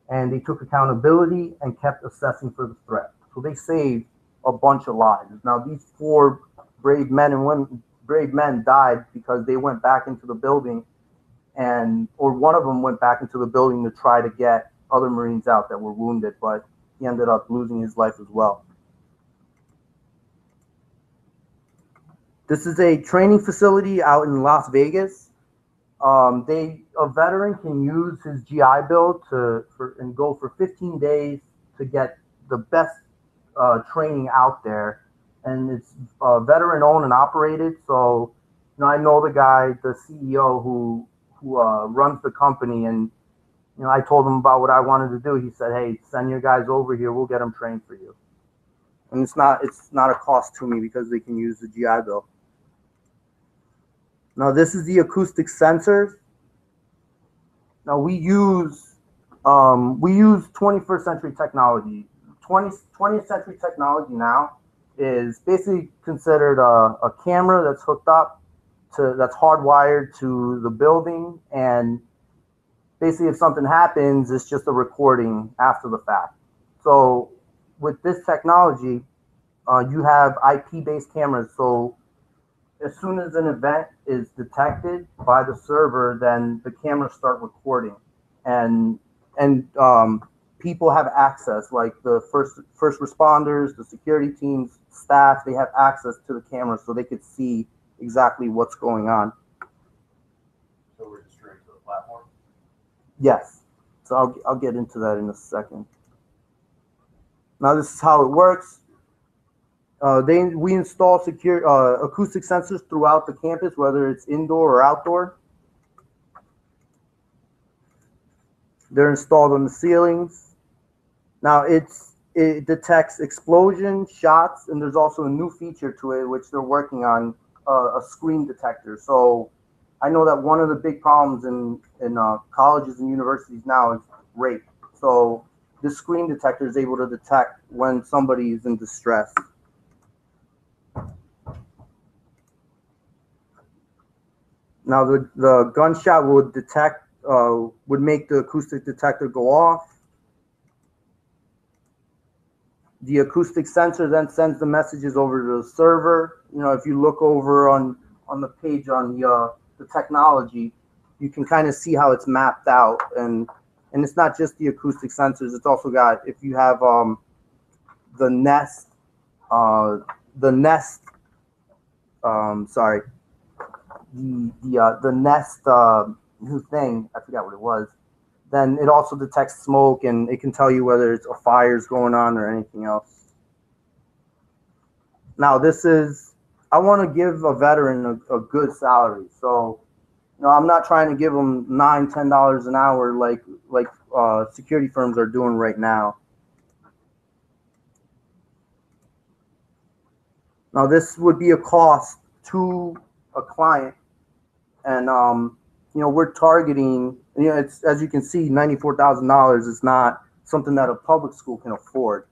and they took accountability and kept assessing for the threat. So they saved a bunch of lives. Now, these 4 brave men died because they went back into the building, or one of them went back into the building to try to get other Marines out that were wounded, but he ended up losing his life as well. This is a training facility out in Las Vegas. A veteran can use his GI Bill and go for 15 days to get the best training out there, and it's veteran owned and operated. So, I know the guy, the CEO who runs the company, and I told him about what I wanted to do. He said, "Hey, send your guys over here. We'll get them trained for you." And it's not a cost to me because they can use the GI Bill. Now this is the acoustic sensors. Now we use 21st century technology. 20th century technology now is basically considered a camera that's hooked up that's hardwired to the building, and basically if something happens, it's just a recording after the fact. So with this technology, you have IP-based cameras. So as soon as an event is detected by the server, then the cameras start recording, and people have access, like the first responders, the security teams, staff. They have access to the cameras, so they could see exactly what's going on. So we're just straight to the platform? Yes. So I'll get into that in a second. Now this is how it works. We install secure acoustic sensors throughout the campus, whether it's indoor or outdoor. They're installed on the ceilings. Now it detects explosion, shots, and there's also a new feature to it, which they're working on, a scream detector. So I know that one of the big problems in colleges and universities now is rape. So this scream detector is able to detect when somebody is in distress. Now the gunshot would detect, would make the acoustic detector go off. The acoustic sensor then sends the messages over to the server. If you look over on the page on the technology, you can kind of see how it's mapped out, and it's not just the acoustic sensors. It's also got, if you have the Nest new thing, I forgot what it was, then it also detects smoke, and it can tell you whether it's a fire's going on or anything else. Now I want to give a veteran a good salary. So, I'm not trying to give them $9, $10 an hour like security firms are doing right now. Now this would be a cost to a client, and we're targeting, it's, as you can see, $94,000 is not something that a public school can afford.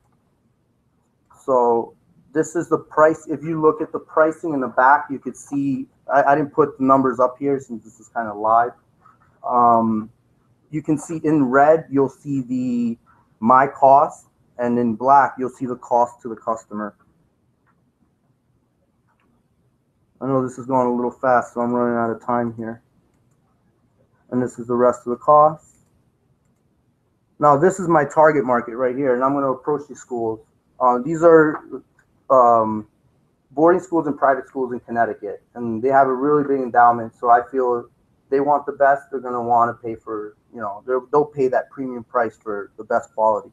So this is the price. If you look at the pricing in the back, you could see, I didn't put the numbers up here since this is kind of live. You can see in red, you'll see my cost, and in black, you'll see the cost to the customer. I know this is going a little fast, so I'm running out of time here. And this is the rest of the cost. Now, this is my target market right here, and I'm going to approach these schools. These are boarding schools and private schools in Connecticut, and they have a really big endowment, so I feel if they want the best, they're going to want to pay for, they'll pay that premium price for the best quality.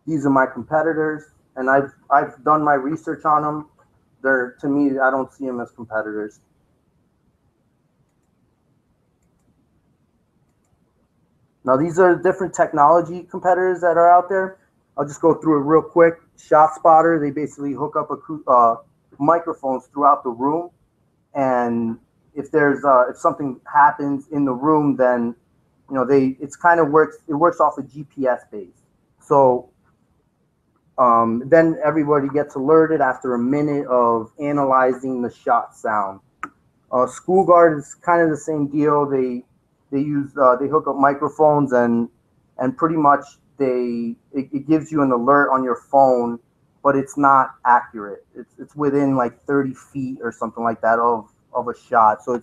These are my competitors, and I've done my research on them. To me, I don't see them as competitors. Now, these are different technology competitors that are out there. I'll just go through it real quick. ShotSpotter, they basically hook up microphones throughout the room, and if something happens in the room, then it works off a GPS base. So then everybody gets alerted after a minute of analyzing the shot sound. School Guard is kind of the same deal. They hook up microphones, and pretty much it gives you an alert on your phone, but it's not accurate. It's within like 30 feet or something like that of a shot. So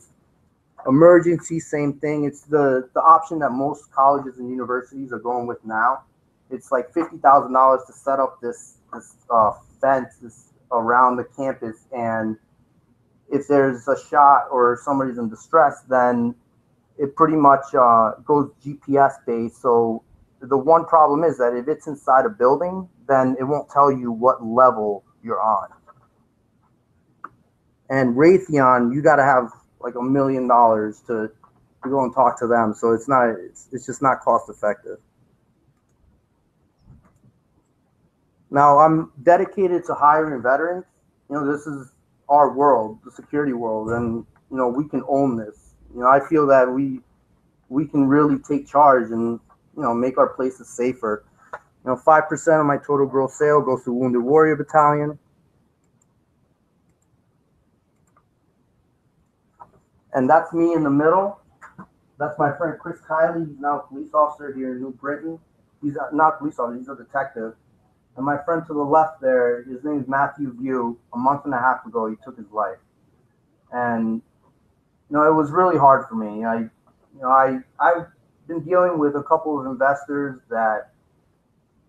Emergency, same thing. It's the option that most colleges and universities are going with now. It's like $50,000 to set up this fence around the campus, and if there's a shot or somebody's in distress, then it pretty much goes GPS based. So the one problem is that if it's inside a building, then it won't tell you what level you're on. And Raytheon, you got to have like $1 million to go and talk to them. So it's just not cost effective. Now I'm dedicated to hiring veterans. You know, this is our world, the security world, and you know, we can own this. You know, I feel that we can really take charge and, you know, make our places safer. You know, 5% of my total gross sale goes to Wounded Warrior Battalion. And that's me in the middle. That's my friend Chris Kiley. He's now a police officer here in New Britain. He's not a police officer, he's a detective. And my friend to the left there, his name is Matthew View. A month and a half ago, he took his life. And, you know, it was really hard for me. I've been dealing with a couple of investors that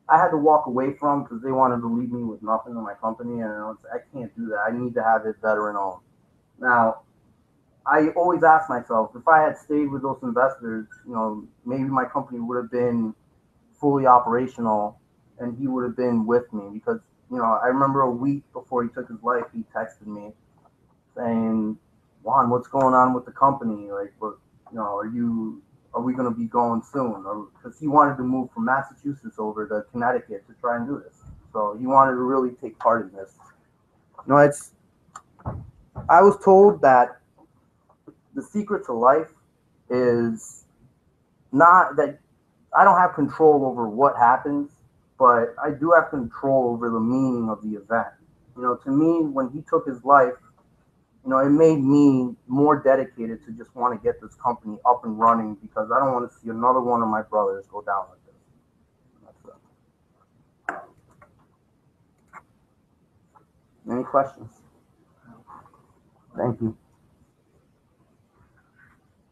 I had to walk away from because they wanted to leave me with nothing in my company. And I can't do that. I need to have it veteran owned. Now, I always ask myself, if I had stayed with those investors, you know, maybe my company would have been fully operational and he would have been with me, because, you know, I remember a week before he took his life, he texted me saying, Juan, what's going on with the company? Like, what, you know, are we going to be going soon? Because he wanted to move from Massachusetts over to Connecticut to try and do this. So he wanted to really take part in this. You know, I was told that the secret to life is not that I don't have control over what happens, but I do have control over the meaning of the event. You know, to me, when he took his life, you know, it made me more dedicated to just want to get this company up and running, because I don't want to see another one of my brothers go down like this. That's it. Any questions? Thank you.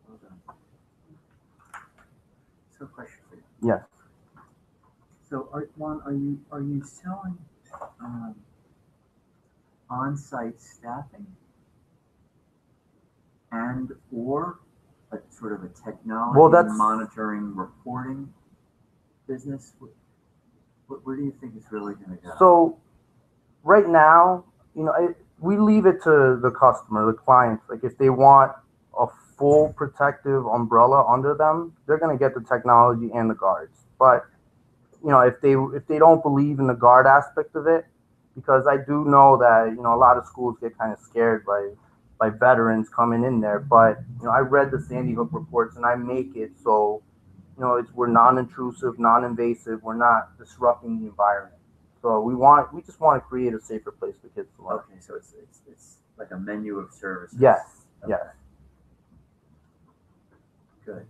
Well done. So, question for you. Yes. So, Juan, are you selling on-site staffing and or a sort of a technology monitoring reporting business? Where do you think it's really going to go? So right now, you know, we leave it to the customer, the clients. Like, if they want a full protective umbrella under them, they're going to get the technology and the guards. But you know, if they don't believe in the guard aspect of it, because I do know that, you know, a lot of schools get kind of scared by veterans coming in there. But, you know, I read the Sandy Hook reports, and I make it so, you know, we're non-intrusive, non-invasive. We're not disrupting the environment. So we just want to create a safer place for kids to learn. Okay, so it's like a menu of services. Yes. Okay. Yes. Good.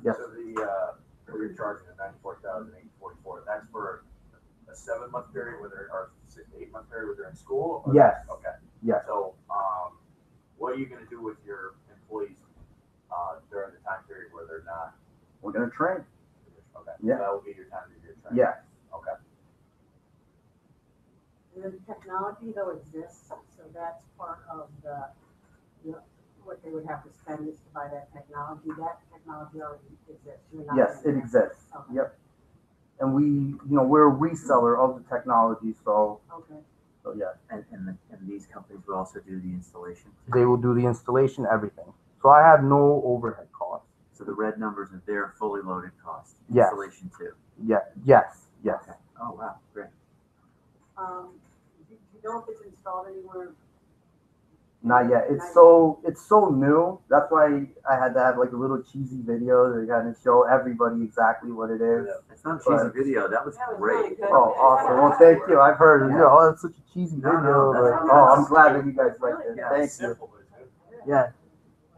Yes. So you're charging the $94,844. That's for a 7-month period, or 6 to 8 month period where they're in school? Or Yes. Okay. Yes. So, what are you going to do with your employees during the time period where they're not? We're going to train. Okay. Yeah. So that will be your time to do your training. Yeah. Okay. The technology though exists, so that's part of what they would have to spend is to buy that technology. That technology already exists. Yes, it exists. Okay. Yep. And we're a reseller of the technology, so Okay. So yeah. And these companies will also do the installation? They will do the installation, everything. So I have no overhead costs. So the red numbers are their fully loaded costs? Yes. Installation too? Yeah. Yes. Yes. Okay. Oh, wow. Great. Do you know if it's installed anywhere? Not yet. It's so new. That's why I had to have like a little cheesy video to kind of show everybody exactly what it is. It's not a cheesy video. That was great. Really good. Oh, awesome. Well, thank you. I've heard, oh, that's such a cheesy video. No, but, that's- I'm glad that you guys liked it. Yeah, Thank It's you. simple, but it's good. Yeah.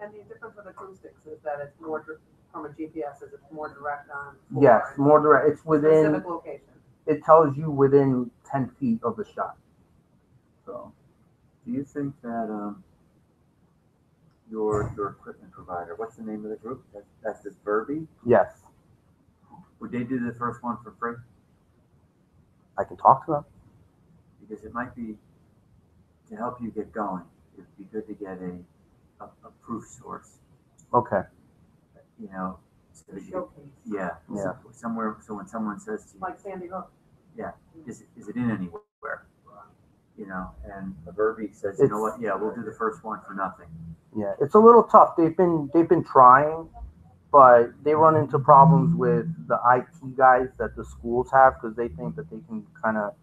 And the difference with acoustics is that it's more, from a GPS, is it's more direct on. Yes, more direct. It's within, Specific location. it tells you within 10 feet of the shot. So, Do you think that your equipment provider. What's the name of the group? That's this Verby? Yes, Would they do the first one for free? I can talk to them. Because it might be, to help you get going, it'd be good to get a proof source, Okay. you know. So that you- Showcase, yeah. Yeah. Somewhere, so when someone says to you, like Sandy Hook. is it in anywhere? You know, and a Verby says, you know what, yeah, we'll do the first one for nothing. Yeah, it's a little tough. They've been trying, but they run into problems with the IT guys that the schools have because they think that they can kind of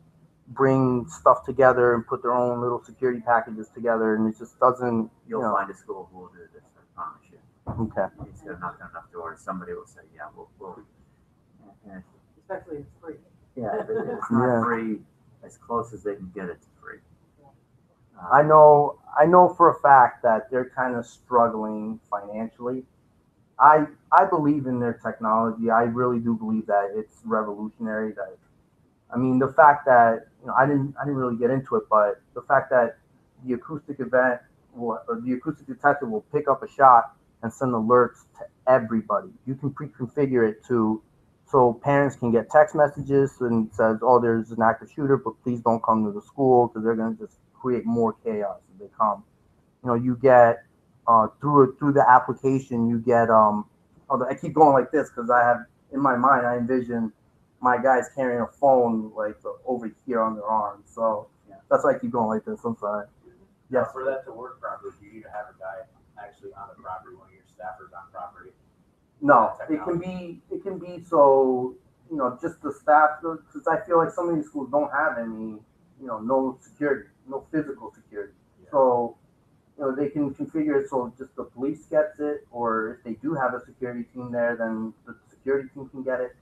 bring stuff together and put their own little security packages together, and it just doesn't. You'll You know, find a school who will do this, I promise you. okay. Instead of knocking on enough doors, somebody will say, yeah, we'll. And Especially if it's free. yeah, if it's not Yeah. free, as close as they can get it to free. I know for a fact that they're kind of struggling financially. I believe in their technology. I really do believe that it's revolutionary. That I mean, the fact that I didn't really get into it, but the fact that the acoustic the acoustic detector will pick up a shot and send alerts to everybody. You can pre-configure it so parents can get text messages and says, "Oh, there's an active shooter, but please don't come to the school because they're going to just create more chaos if they come." You get through the application, you get I keep going like this because I have in my mind I envision my guys carrying a phone like over here on their arm. So that's why I keep going like this. I'm sorry. Now, Yes. for that to work properly, do you need to have a guy actually on the property, one of your staffers on property? No, it can be so just the staff, because I feel like some of these schools don't have any no security, no physical security. Yeah. So they can configure it so just the police gets it, or if they do have a security team there, then the security team can get it,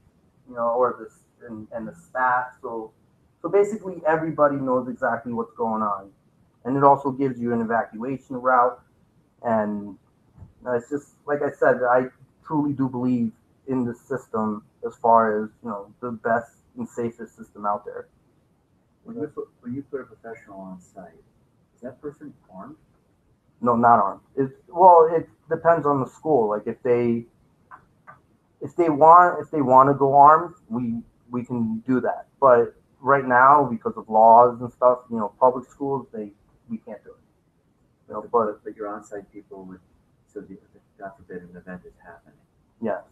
or and the staff. So basically everybody knows exactly what's going on, and it also gives you an evacuation route, and it's just like I said, I truly do believe in the system as far as the best and safest system out there. When you put a professional on site, is that person armed? No, not armed. It depends on the school. Like if they want to go armed, we can do that. But right now, because of laws and stuff, public schools we can't do it. But your on-site people would, so God forbid an event is happening, Yes.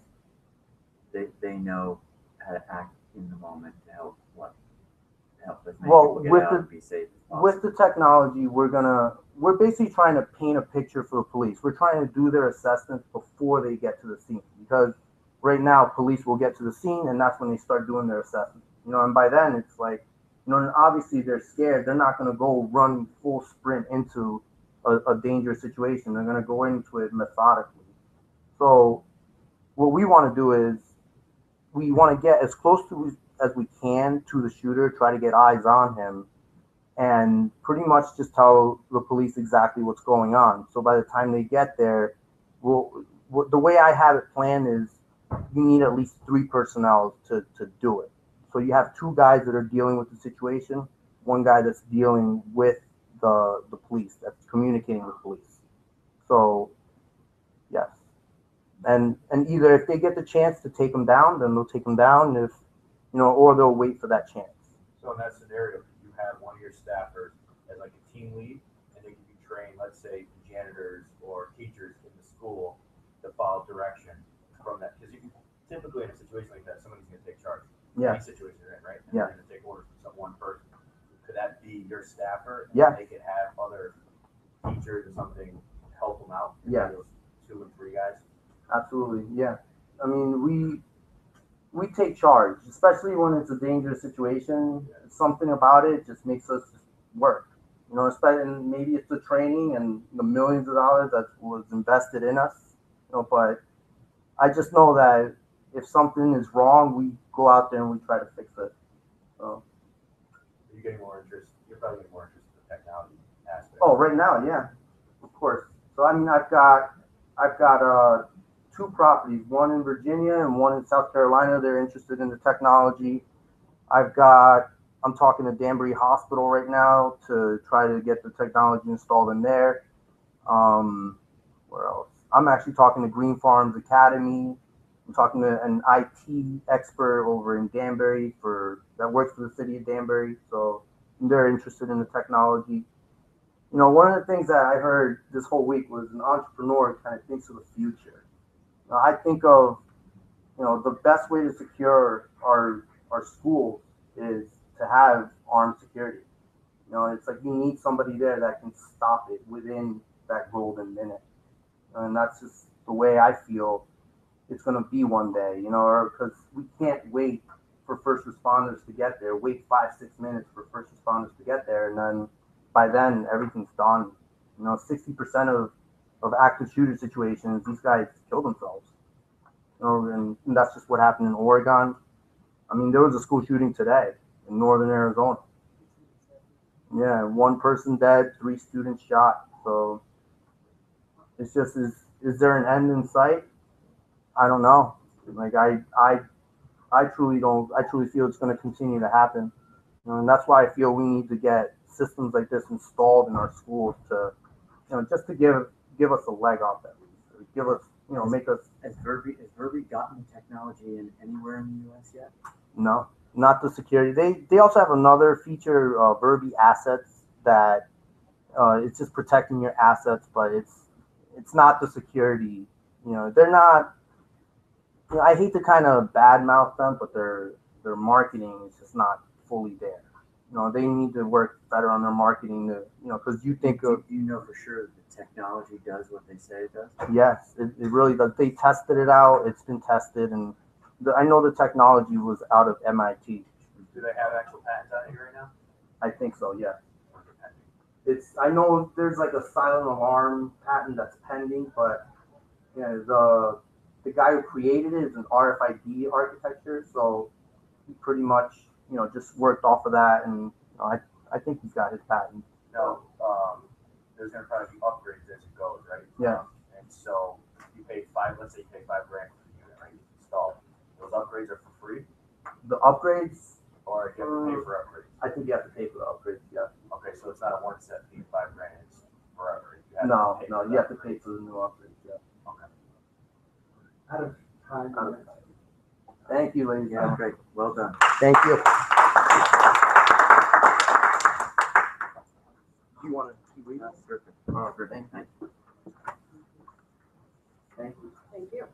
they know how to act in the moment to help as many Well, people get out and be safe as possible. With the technology, we're basically trying to paint a picture for the police. We're trying to do their assessments before they get to the scene, because right now police will get to the scene and that's when they start doing their assessment. And by then it's like, and obviously they're scared. They're not going to go run full sprint into a dangerous situation. They're going to go into it methodically. So what we want to do is we want to get as close to as we can to the shooter, try to get eyes on him, and pretty much just tell the police exactly what's going on. So by the time they get there, the way I have it planned is you need at least 3 personnel to do it. So you have 2 guys that are dealing with the situation, 1 guy that's dealing with the police, that's communicating with police. So yes. And either if they get the chance to take them down, then they'll take them down, if or they'll wait for that chance. So in that scenario, you have one of your staffers as like a team lead, and they can be trained, let's say, janitors or teachers in the school to follow direction from that. Because typically in a situation like that, somebody's going to take charge. Yeah. Any situation you're in, right? And Yeah. they're going to take orders from one person. Could that be your staffer? And Yeah. They could have other teachers or something help them out. Yeah. Those 2 and 3 guys. Absolutely, yeah. I mean, we take charge, especially when it's a dangerous situation. Something about it just makes us work. Especially, and maybe it's the training and the millions of dollars that was invested in us. But I just know that if something is wrong, we go out there and we try to fix it. So. You're getting more interest. You're probably getting more interest in the technology aspect. Oh, right now, yeah, of course. So I mean, I've got 2 properties, one in Virginia and one in South Carolina. They're interested in the technology. I'm talking to Danbury Hospital right now to try to get the technology installed in there. Where else? I'm actually talking to Green Farms Academy. I'm talking to an IT expert over in Danbury that works for the city of Danbury. So they're interested in the technology. You know, one of the things that I heard this whole week was an entrepreneur kind of thinks of the future. Now, I think of, you know, the best way to secure our schools is to have armed security. You know, it's like you need somebody there that can stop it within that golden minute. And that's just the way I feel it's going to be one day, you know, because we can't wait for first responders to get there, wait 5-6 minutes for first responders to get there. And then by then, everything's done. You know, 60% of active shooter situations, these guys kill themselves. You know, and that's just what happened in Oregon. I mean, there was a school shooting today in northern Arizona. Yeah, 1 person dead, 3 students shot. So it's just, is there an end in sight? I don't know. Like I truly don't. I truly feel it's going to continue to happen, you know, and that's why I feel we need to get systems like this installed in our schools to, you know, just to give us a leg up at least, give us, you know, make us. Has Verby gotten technology in anywhere in the U.S. yet? No, not the security. They also have another feature, Verby Assets, that it's just protecting your assets, but it's not the security. You know, they're not. You know, I hate to kind of badmouth them, but their marketing is just not fully there. You know, they need to work better on their marketing. To, you know, because you think of. Do you know for sure that the technology does what they say it does? Yes, it really does. They tested it out. It's been tested, and I know the technology was out of MIT. Do they have actual patents out here right now? I think so. Yeah. I know there's like a silent alarm patent that's pending, but yeah, the guy who created it is an RFID architecture, so he pretty much, you know, just worked off of that, and you know, I think he's got his patent. No, there's gonna probably be upgrades as it goes, right? Yeah. And so you pay let's say you pay $5,000 for the unit, right? Installed. Those upgrades are for free, The upgrades, or you have to pay for upgrades. I think you have to pay for the upgrades. Yeah. Okay, so it's not a one set fee, $5,000 is forever. No, you have to pay for the new upgrades. Yeah. Okay. Out of time. Thank you, ladies and Yeah, gentlemen. great. Well done. Thank you. Do you want to keep reading? That's perfect. Oh, great. Thank you. Thank you. Thank you.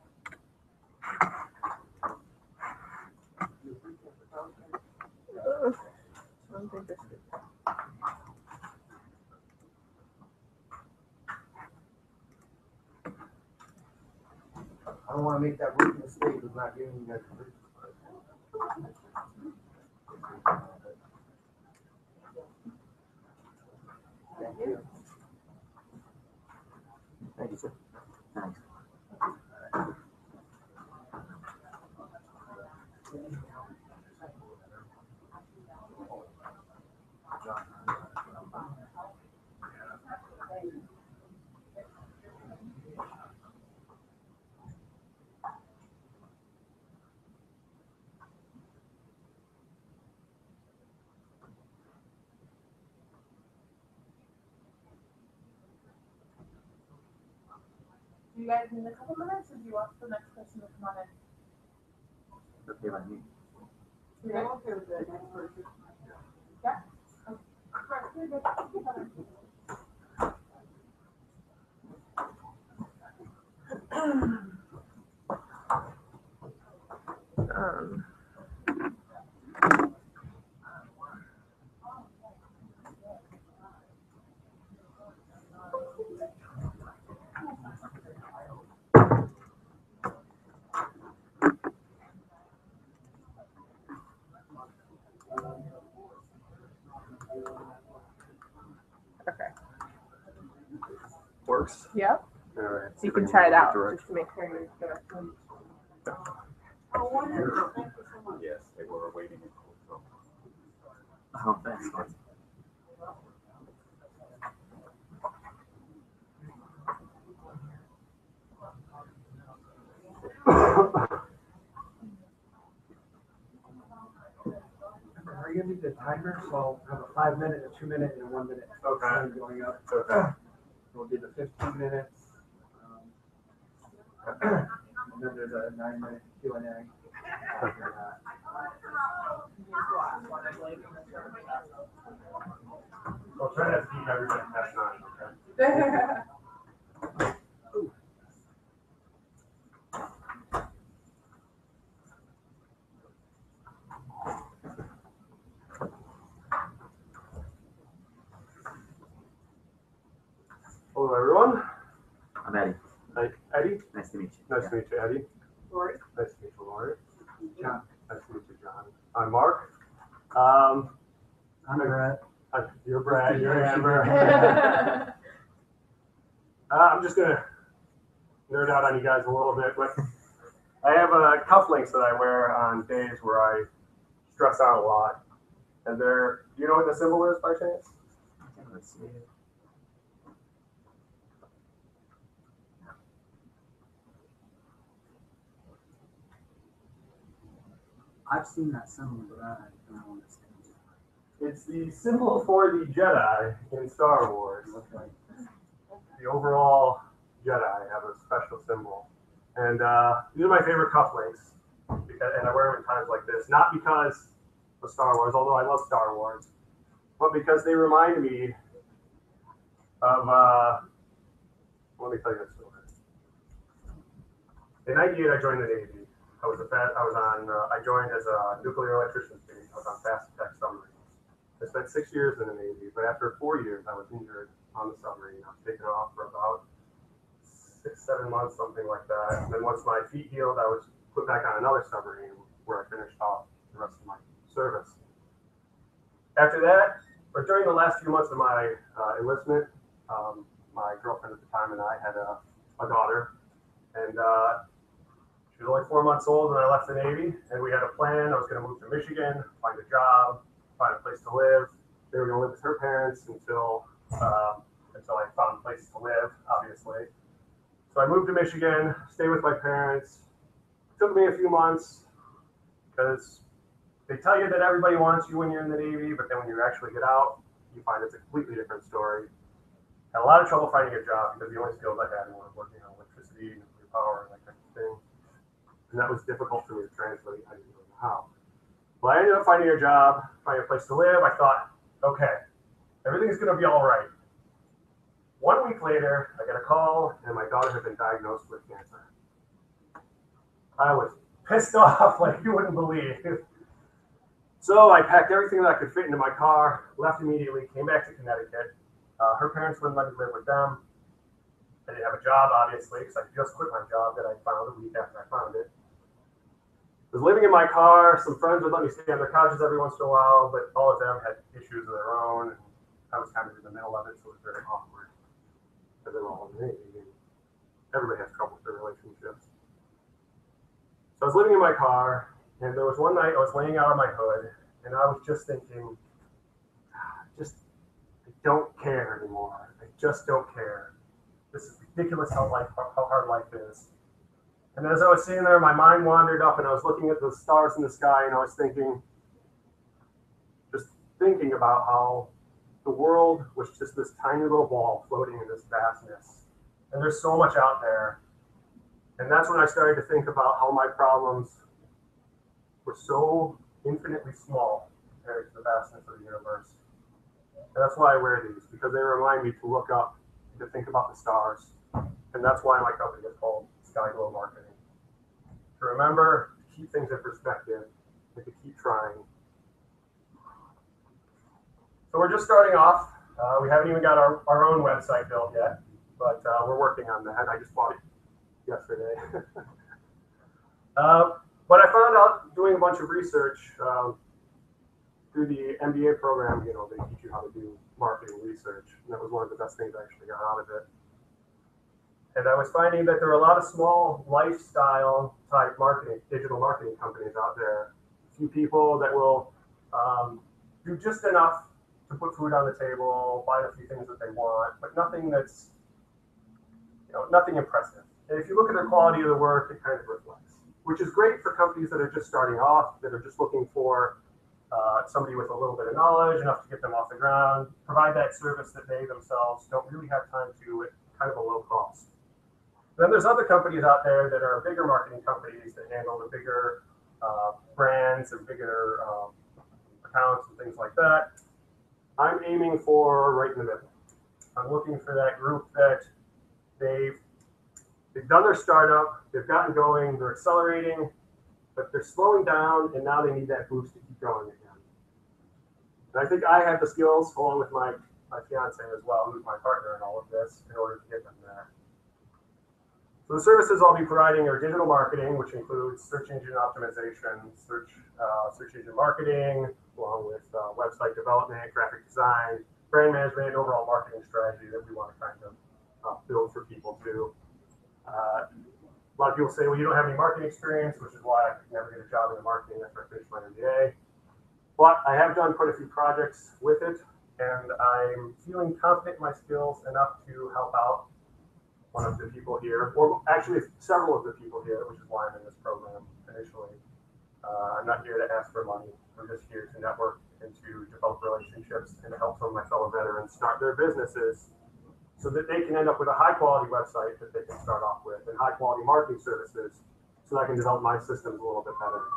I don't want to make that rookie mistake of not giving you guys a free. Thank you. Thank you, sir. Thanks. Do you guys need a couple minutes, or do you want the next person to come on in? Okay, by me. Yeah, I'm okay with that next person. Yeah? Okay. Right, you're good. Okay. Works. Yep. All right. So you can try it out just to make sure you're good. Oh, wonderful, thank you so much. Yes, they were waiting. Oh, thanks. Are you gonna do the timer? So I'll have a 5-minute, a 2-minute, and a 1-minute. Okay. Time going up. Okay. We'll do the 15 minutes. And then there's a 9-minute Q&A after that. Well, try not to keep everybody past 9, okay? Hello, everyone. I'm Eddie. Hi, Eddie. Nice to meet you. Nice to meet you, Eddie. Lori? Nice to meet you, Lori. John. Nice to meet you, John. I'm Mark. I'm Brett. You're Brad. You're Amber. I'm just gonna nerd out on you guys a little bit, but I have cufflinks that I wear on days where I stress out a lot, and they're. Do you know what the symbol is by chance? Let's see. I've seen that symbol, but I don't understand. It's the symbol for the Jedi in Star Wars. Okay. The overall Jedi have a special symbol, and these are my favorite cufflinks, and I wear them in times like this. Not because of Star Wars, although I love Star Wars, but because they remind me of. Let me tell you a story. In '98, I joined the Navy. I joined as a nuclear electrician's base. I was on fast attack submarines. I spent 6 years in the Navy, but after 4 years, I was injured on the submarine. I was taken off for about 6-7 months, something like that. And then once my feet healed, I was put back on another submarine where I finished off the rest of my service. After that, or during the last few months of my enlistment, my girlfriend at the time and I had a daughter, and she was only 4 months old when I left the Navy, and we had a plan. I was going to move to Michigan, find a job, find a place to live. They were going to live with her parents until I found a place to live, obviously. So I moved to Michigan, stayed with my parents. It took me a few months because they tell you that everybody wants you when you're in the Navy, but then when you actually get out, you find it's a completely different story. Had a lot of trouble finding a job because the only skills I had were working on electricity, nuclear power, and that kind of thing. And that was difficult for me to translate. I didn't really know how. Well, I ended up finding a job, finding a place to live. I thought, okay, everything's going to be all right. 1 week later, I got a call, and my daughter had been diagnosed with cancer. I was pissed off like you wouldn't believe. So I packed everything that I could fit into my car, left immediately, came back to Connecticut. Her parents wouldn't let me live with them. I didn't have a job, obviously, because I just quit my job that I found a week after I found it. I was living in my car. Some friends would let me stay on their couches every once in a while, but all of them had issues of their own, and I was kind of in the middle of it, so it was very awkward. Because they were all in the Navy, and everybody has trouble with their relationships. So I was living in my car, and there was one night I was laying out on my hood, and I was just thinking, I don't care anymore. I just don't care. This is ridiculous how hard life is. And as I was sitting there, my mind wandered up, and I was looking at the stars in the sky, and I was thinking about how the world was just this tiny little ball floating in this vastness. And there's so much out there. And that's when I started to think about how my problems were so infinitely small compared to the vastness of the universe. And that's why I wear these, because they remind me to look up, to think about the stars. And that's why my company is called Sky Glow Marketing. To remember, to keep things in perspective, and to keep trying. So we're just starting off. We haven't even got our own website built yet, but we're working on that. I just bought it yesterday. But I found out doing a bunch of research through the MBA program, they teach you how to do marketing research. And that was one of the best things I actually got out of it. And I was finding that there are a lot of small lifestyle type digital marketing companies out there. A few people that will do just enough to put food on the table, buy a few things that they want, but nothing that's, nothing impressive. And if you look at the quality of the work, it kind of reflects, which is great for companies that are just starting off, that are just looking for somebody with a little bit of knowledge, enough to get them off the ground, provide that service that they themselves don't really have time to at kind of a low cost. Then there's other companies out there that are bigger marketing companies that handle the bigger brands and bigger accounts and things like that. I'm aiming for right in the middle. I'm looking for that group that they've done their startup, they've gotten going, they're accelerating, but they're slowing down, and now they need that boost to keep going again. And I think I have the skills, along with my fiance as well, who's my partner in all of this, in order to get them there. So the services I'll be providing are digital marketing, which includes search engine optimization, search engine marketing, along with website development, graphic design, brand management, and overall marketing strategy that we want to kind of build for people too. A lot of people say, well, you don't have any marketing experience, which is why I could never get a job in marketing after I finished my MBA. But I have done quite a few projects with it, and I'm feeling confident in my skills enough to help out one of the people here, or actually several of the people here, which is why I'm in this program initially. I'm not here to ask for money. I'm just here to network and to develop relationships and to help some of my fellow veterans start their businesses so that they can end up with a high quality website that they can start off with and high quality marketing services so that I can develop my systems a little bit better.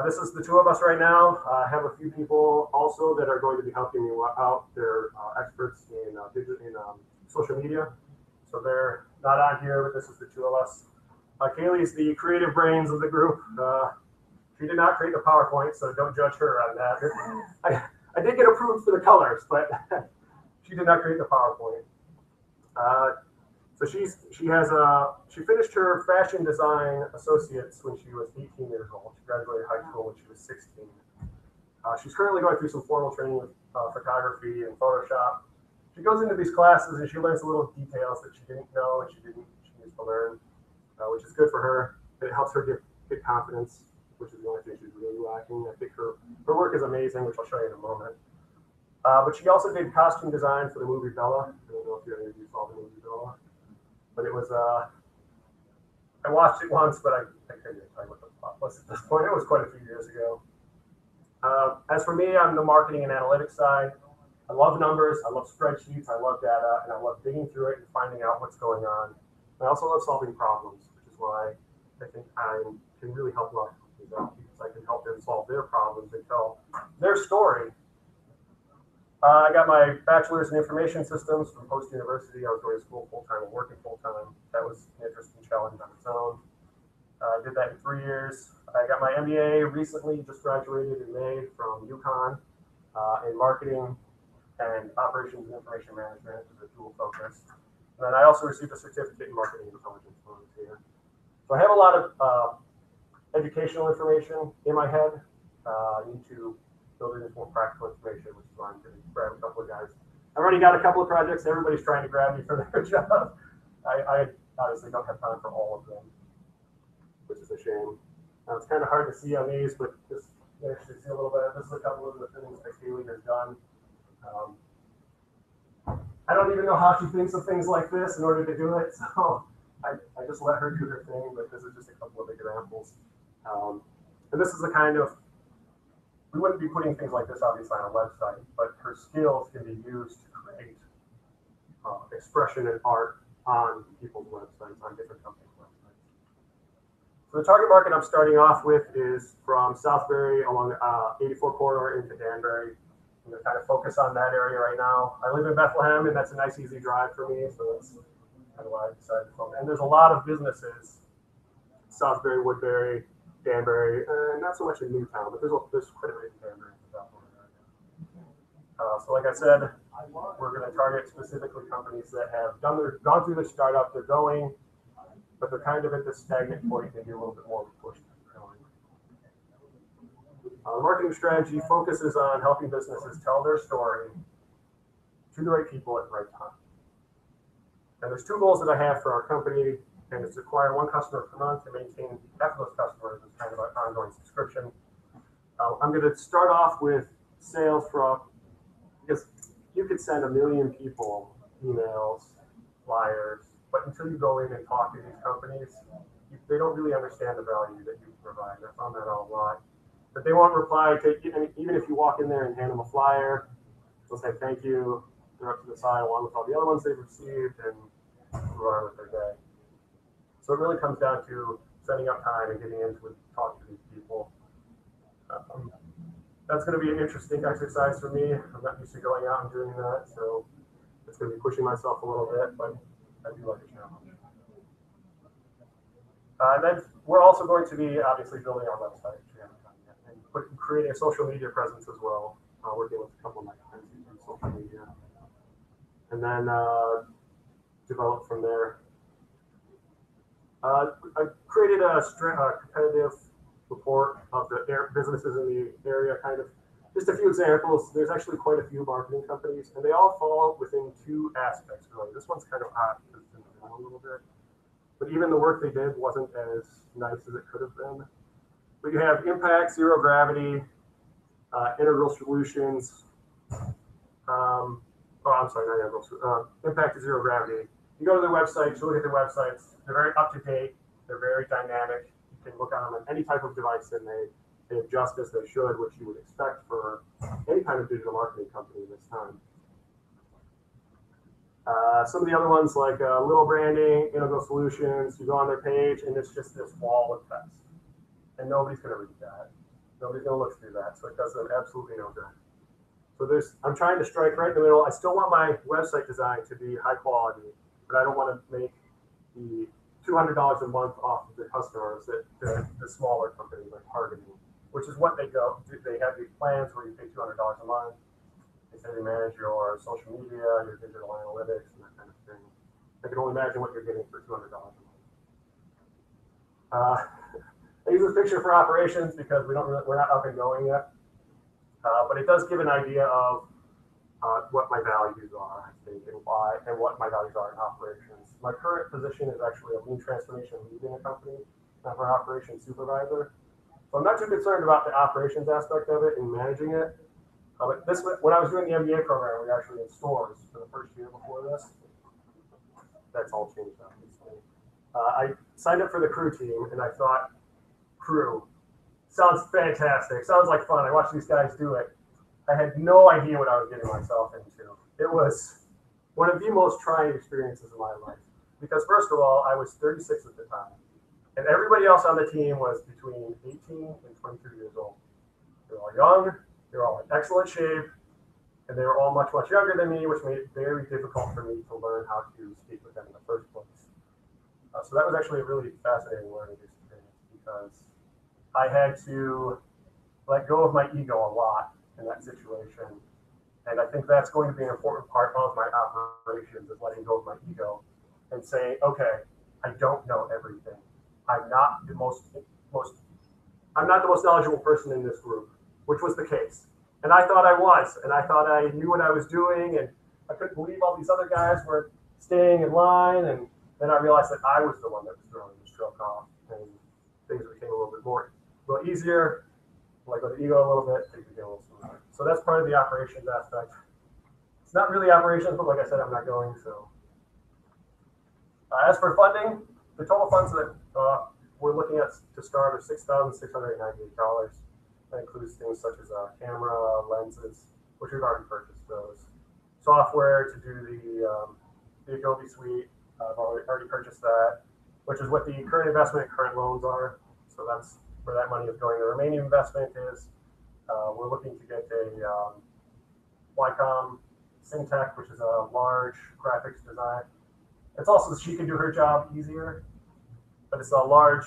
This is the two of us right now. I have a few people also that are going to be helping me out. They're experts in social media. So they're not on here, but this is the two of us. Kaylee's the creative brains of the group. She did not create the PowerPoint, so don't judge her on that. I did get approved for the colors, but she did not create the PowerPoint. So she finished her fashion design associates when she was 18 years old. She graduated high school when she was 16. She's currently going through some formal training with photography and Photoshop. She goes into these classes and she learns little details that she didn't know and she needs to learn, which is good for her. It helps her get confidence, which is the only thing she's really lacking. I think her work is amazing, which I'll show you in a moment. But she also did costume design for the movie Bella. I don't know if any of you saw the movie Bella, but it was, I watched it once, but I couldn't even tell you what the plot was at this point. It was quite a few years ago. As for me, I'm the marketing and analytics side. I love numbers, I love spreadsheets, I love data, and I love digging through it and finding out what's going on. I also love solving problems, which is why I think I can really help a lot of companies out, because I can help them solve their problems and tell their story. I got my bachelor's in information systems from Post University. I was going to school full-time and working full-time. That was an interesting challenge on its own. I did that in 3 years. I got my MBA recently, just graduated in May from UCONN in marketing and operations and information management with a dual focus. And then I also received a certificate in marketing intelligence while I was here. So I have a lot of educational information in my head. I need to build it into more practical information, which is why I'm going to grab a couple of guys. I've already got a couple of projects. Everybody's trying to grab me for their job. I obviously don't have time for all of them, which is a shame. It's kind of hard to see on these, but just you actually see a little bit. This is a couple of the things that Kaylee has done. I don't even know how she thinks of things like this in order to do it, so I just let her do her thing, but this is just a couple of examples. And this is the kind of, we wouldn't be putting things like this obviously on a website, but her skills can be used to create expression and art on people's websites, on different companies' websites. So the target market I'm starting off with is from Southbury along the 84 corridor into Danbury. I'm going to kind of focus on that area right now. I live in Bethlehem, and that's a nice, easy drive for me, so that's kind of why I decided to focus. And there's a lot of businesses, Southbury, Woodbury, Danbury, not so much in Newtown, but there's quite a bit in Danbury. So like I said, we're going to target specifically companies that have gone through the startup, they're going, but they're kind of at this stagnant point, maybe a little bit more push. Marketing strategy focuses on helping businesses tell their story to the right people at the right time. And there's two goals that I have for our company, and it's to acquire 1 customer per month and maintain half of those customers as kind of an ongoing subscription. I'm going to start off with sales from, because you could send 1 million people emails, flyers, but until you go in and talk to these companies, they don't really understand the value that you provide. I found that out a lot. But they won't reply to, even if you walk in there and hand them a flyer, they'll say thank you. They're up to the side along with all the other ones they've received, and move on with their day. So it really comes down to setting up time and getting into it, talking to these people. That's going to be an interesting exercise for me. I'm not used to going out and doing that, so it's going to be pushing myself a little bit, but I do like a challenge. And then we're also going to be obviously building our website, which we haven't done yet, and creating a social media presence as well. Working with a couple of my friends who do social media, and then develop from there. I created a competitive report of the businesses in the area, kind of just a few examples. There's actually quite a few marketing companies, and they all fall within two aspects, really. This one's kind of odd because it's in the middle a little bit, but even the work they did wasn't as nice as it could have been. But you have impact, zero gravity, integral solutions. Impact to zero gravity. You go to their website, you look at their websites. They're very up to date. They're very dynamic. You can look at them on any type of device, and they adjust as they should, which you would expect for any kind of digital marketing company this time. Some of the other ones like Little Branding, Integral Solutions, you go on their page, and it's just this wall of text. And nobody's going to read that. Nobody's going to look through that, so it does them absolutely no good. So I'm trying to strike right in the middle. I still want my website design to be high quality, but I don't want to make the $200 a month off of the customers that the smaller companies are targeting, which is what they go. They have these plans where you pay $200 a month. They say they manage your social media, your digital analytics, and that kind of thing. I can only imagine what you're getting for $200 a month. I use this picture for operations because we're not up and going yet, but it does give an idea of what my values are, I think, and why, and what my values are in operations. My current position is actually a lean transformation lead in a company. I'm an operations supervisor. So I'm not too concerned about the operations aspect of it and managing it. But when I was doing the MBA program, we were actually in stores for the first year before this. That's all changed, obviously. I signed up for the crew team, and I thought, crew, sounds fantastic, sounds like fun. I watched these guys do it. I had no idea what I was getting myself into. It was one of the most trying experiences of my life. Because first of all, I was 36 at the time. And everybody else on the team was between 18 and 22 years old. They were all young, they were all in excellent shape, and they were all much, much younger than me, which made it very difficult for me to learn how to speak with them in the first place. So that was actually a really fascinating learning experience because I had to let go of my ego a lot in that situation. And I think that's going to be an important part of my operations, is letting go of my ego and saying, okay, I don't know everything. I'm not the most knowledgeable person in this group, which was the case. And I thought I was, and I thought I knew what I was doing, and I couldn't believe all these other guys were staying in line. And then I realized that I was the one that was throwing the stroke off, and things became a little easier. Let go of the ego a little bit, things became a little smoother. So that's part of the operations aspect. It's not really operations, but like I said, I'm not going. So as for funding, the total funds that we're looking at to start are $6,698. That includes things such as camera, lenses, which we've already purchased those. Software to do the Adobe suite, I've already purchased that, which is what the current investment, current loans are. So that's where that money is going. The remaining investment is we're looking to get a Wycom Syntech, which is a large graphics design. It's also so she can do her job easier, but it's a large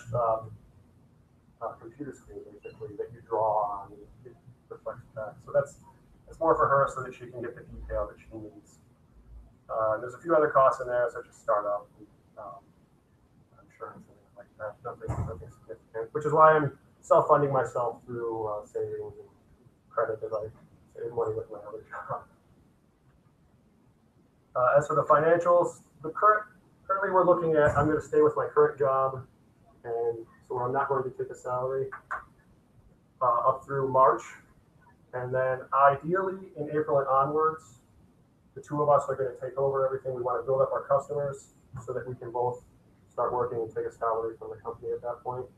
computer screen basically that you draw on and it reflects back. So that's more for her so that she can get the detail that she needs. There's a few other costs in there, such as startup, insurance, and things like that. Nothing significant, which is why I'm self-funding myself through savings and credit as I save money with my other job. As for the financials, currently we're looking at, I'm going to stay with my current job, and so I'm not going to take a salary up through March. And then ideally in April and onwards, the two of us are going to take over everything. We want to build up our customers so that we can both start working and take a salary from the company at that point.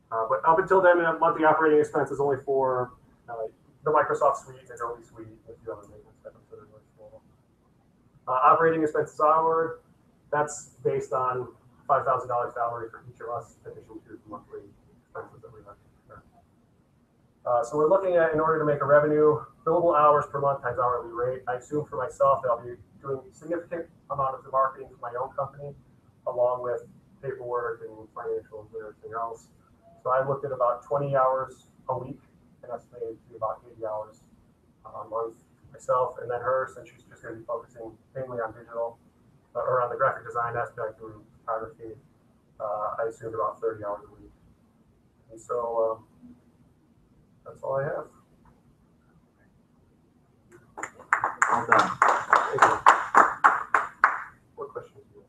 But up until then, monthly operating expense is only for the Microsoft suite, Adobe suite, and a few other maintenance items that are really small. Operating expenses onward, That's based on $5,000 salary for each of us, in addition to the monthly expenses that we have. So we're looking at, in order to make a revenue, billable hours per month times hourly rate. I assume for myself that I'll be doing a significant amount of the marketing for my own company, along with paperwork and financials and everything else. So I looked at about 20 hours a week, and estimated to be about 80 hours a month myself, and then her, since she's just going to be focusing mainly on digital, or on the graphic design aspect and photography, I assumed about 30 hours a week. And so that's all I have. Well done. Thank you. What questions do you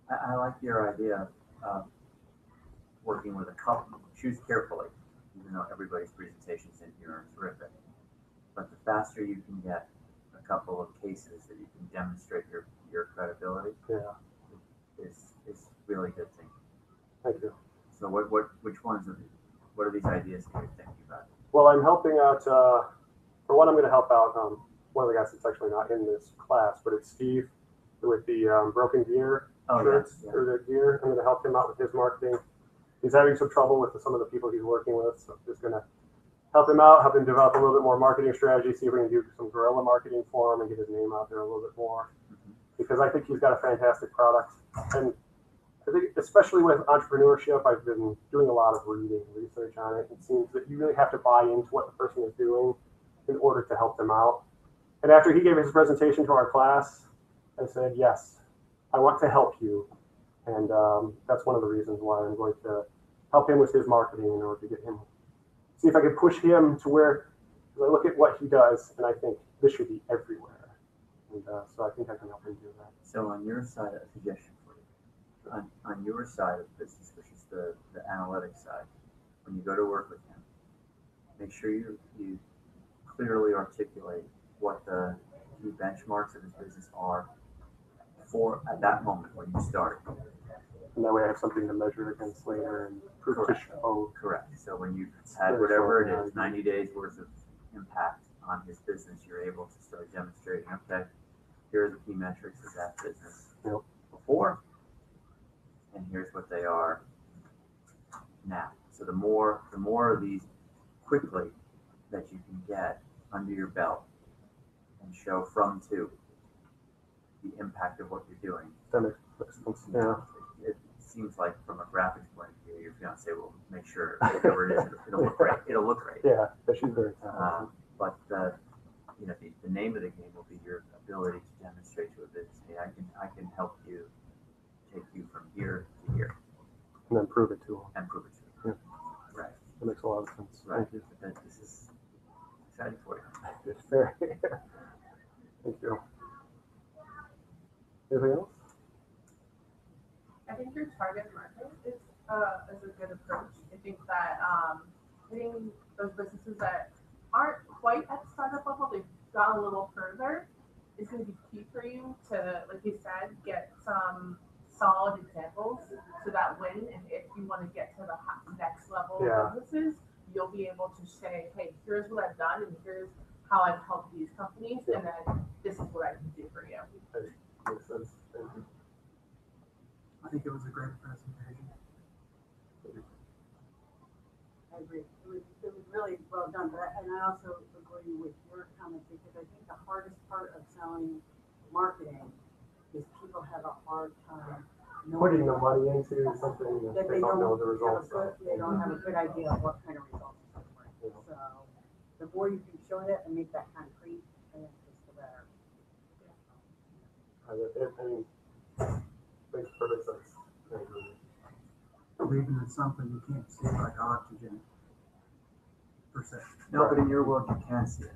have? I like your idea of working with a couple. Choose carefully, even though everybody's presentations in here are terrific. But the faster you can get a couple of cases that you can demonstrate your credibility, is really a good thing. Thank you. So which ones are what are these ideas that you're thinking about? Well, I'm helping out. For one, I'm going to help out one of the guys that's actually not in this class, but it's Steve with the broken gear shirts or the gear. I'm going to help him out with his marketing. He's having some trouble with some of the people he's working with, so I'm just going to help him out, help him develop a little bit more marketing strategy, see if we can do some guerrilla marketing for him and get his name out there a little bit more. Because I think he's got a fantastic product. And I think especially with entrepreneurship, I've been doing a lot of reading, research on it. It seems that you really have to buy into what the person is doing in order to help them out. And after he gave his presentation to our class, I said, yes, I want to help you. And that's one of the reasons why I'm going to help him with his marketing in order to get him, see if I can push him to where, I look at what he does and I think this should be everywhere. And so I think I can help him do that. So on your side, a suggestion for you. On your side of the business, which is the analytics side, when you go to work with him, make sure you clearly articulate what the key benchmarks of his business are for at that moment when you start. And that way I have something to measure against later and prove to show. Correct. So when you've had whatever it is, 90 days worth of impact on his business, you're able to start demonstrating, okay, here are the key metrics of that business before, and here's what they are now. So the more of these quickly that you can get under your belt and show from to the impact of what you're doing. That makes sense. Yeah. It seems like from a graphics point of view, your fiance will make sure whatever it is, it'll look right. It'll look right. Yeah, she's very talented. But the name of the game will be your ability to demonstrate to a business, hey, I can help you take you from here to here. And then prove it to them. And prove it to them. Yeah. Right. That makes a lot of sense. Right. Thank you. But this is exciting for you. It's fair. Thank you. Anything else? I think your target market is a good approach. I think that hitting those businesses that aren't quite at startup level, they've gone a little further, is going to be key for you to, like you said, get some solid examples so that when and if you want to get to the next level of businesses, you'll be able to say, hey, here's what I've done and here's how I've helped these companies, and then this is what I can do for you. Makes sense. Thank you. I think it was a great presentation. I agree. It was really well done, and I also agree with your comments because I think the hardest part of selling marketing is people have a hard time Putting the money into something that they don't know the results of. They don't have a good idea of what kind of results it's going to bring. So the more you can show that and make that concrete, I think it's the better. Makes perfect sense. I agree. Believing in something you can't see like oxygen, per se. No, but in your world you can see it.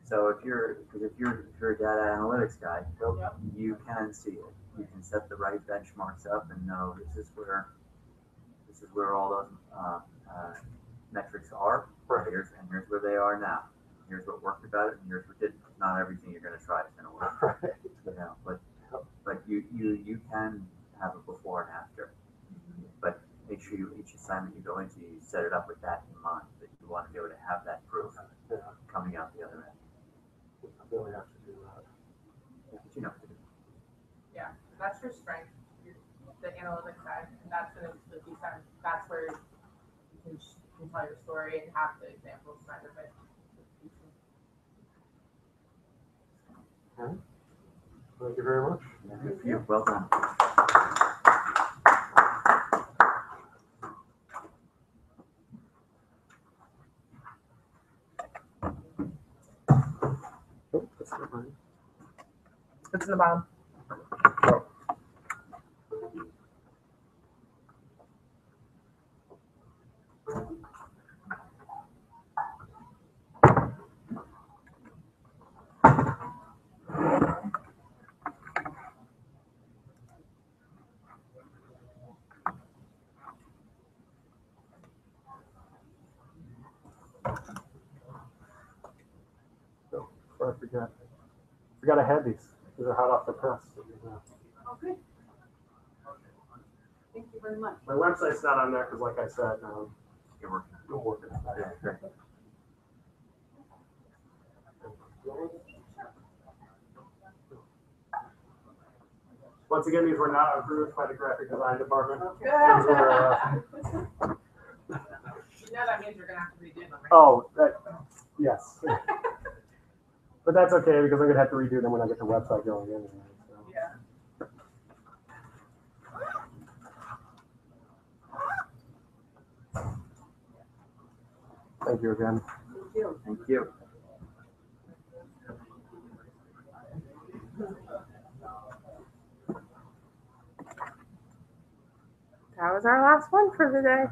So if you're a data analytics guy, you can see it. You can set the right benchmarks up and know this is where all those metrics are. Right. Here's where they are now. Here's what worked about it, and here's what didn't. Not everything you're going to try is going to work. Right. You know, but you can have a before and after. But make sure each assignment you go into, you set it up with that in mind, that you want to be able to have that proof coming out the other end. I really have to do that. But you know. Yeah. that's your strength, the analytics side, and that's gonna be side. That's where you can tell your story and have the examples side of it. Thank you very much. You're well done. Oh, that's not mine. It's in the bottom. Before I forgot I had these. These are hot off the press. Oh, good. Thank you very much. My website's not on there because, like I said, You're working. we're working on that. Yeah, great. Once again, these were not approved by the graphic design department. You know that means you're gonna have to redo them, right? Oh, yes. But that's okay because I'm gonna have to redo them when I get the website going anyway. So. Yeah. Thank you again. Thank you. Thank you. That was our last one for the day.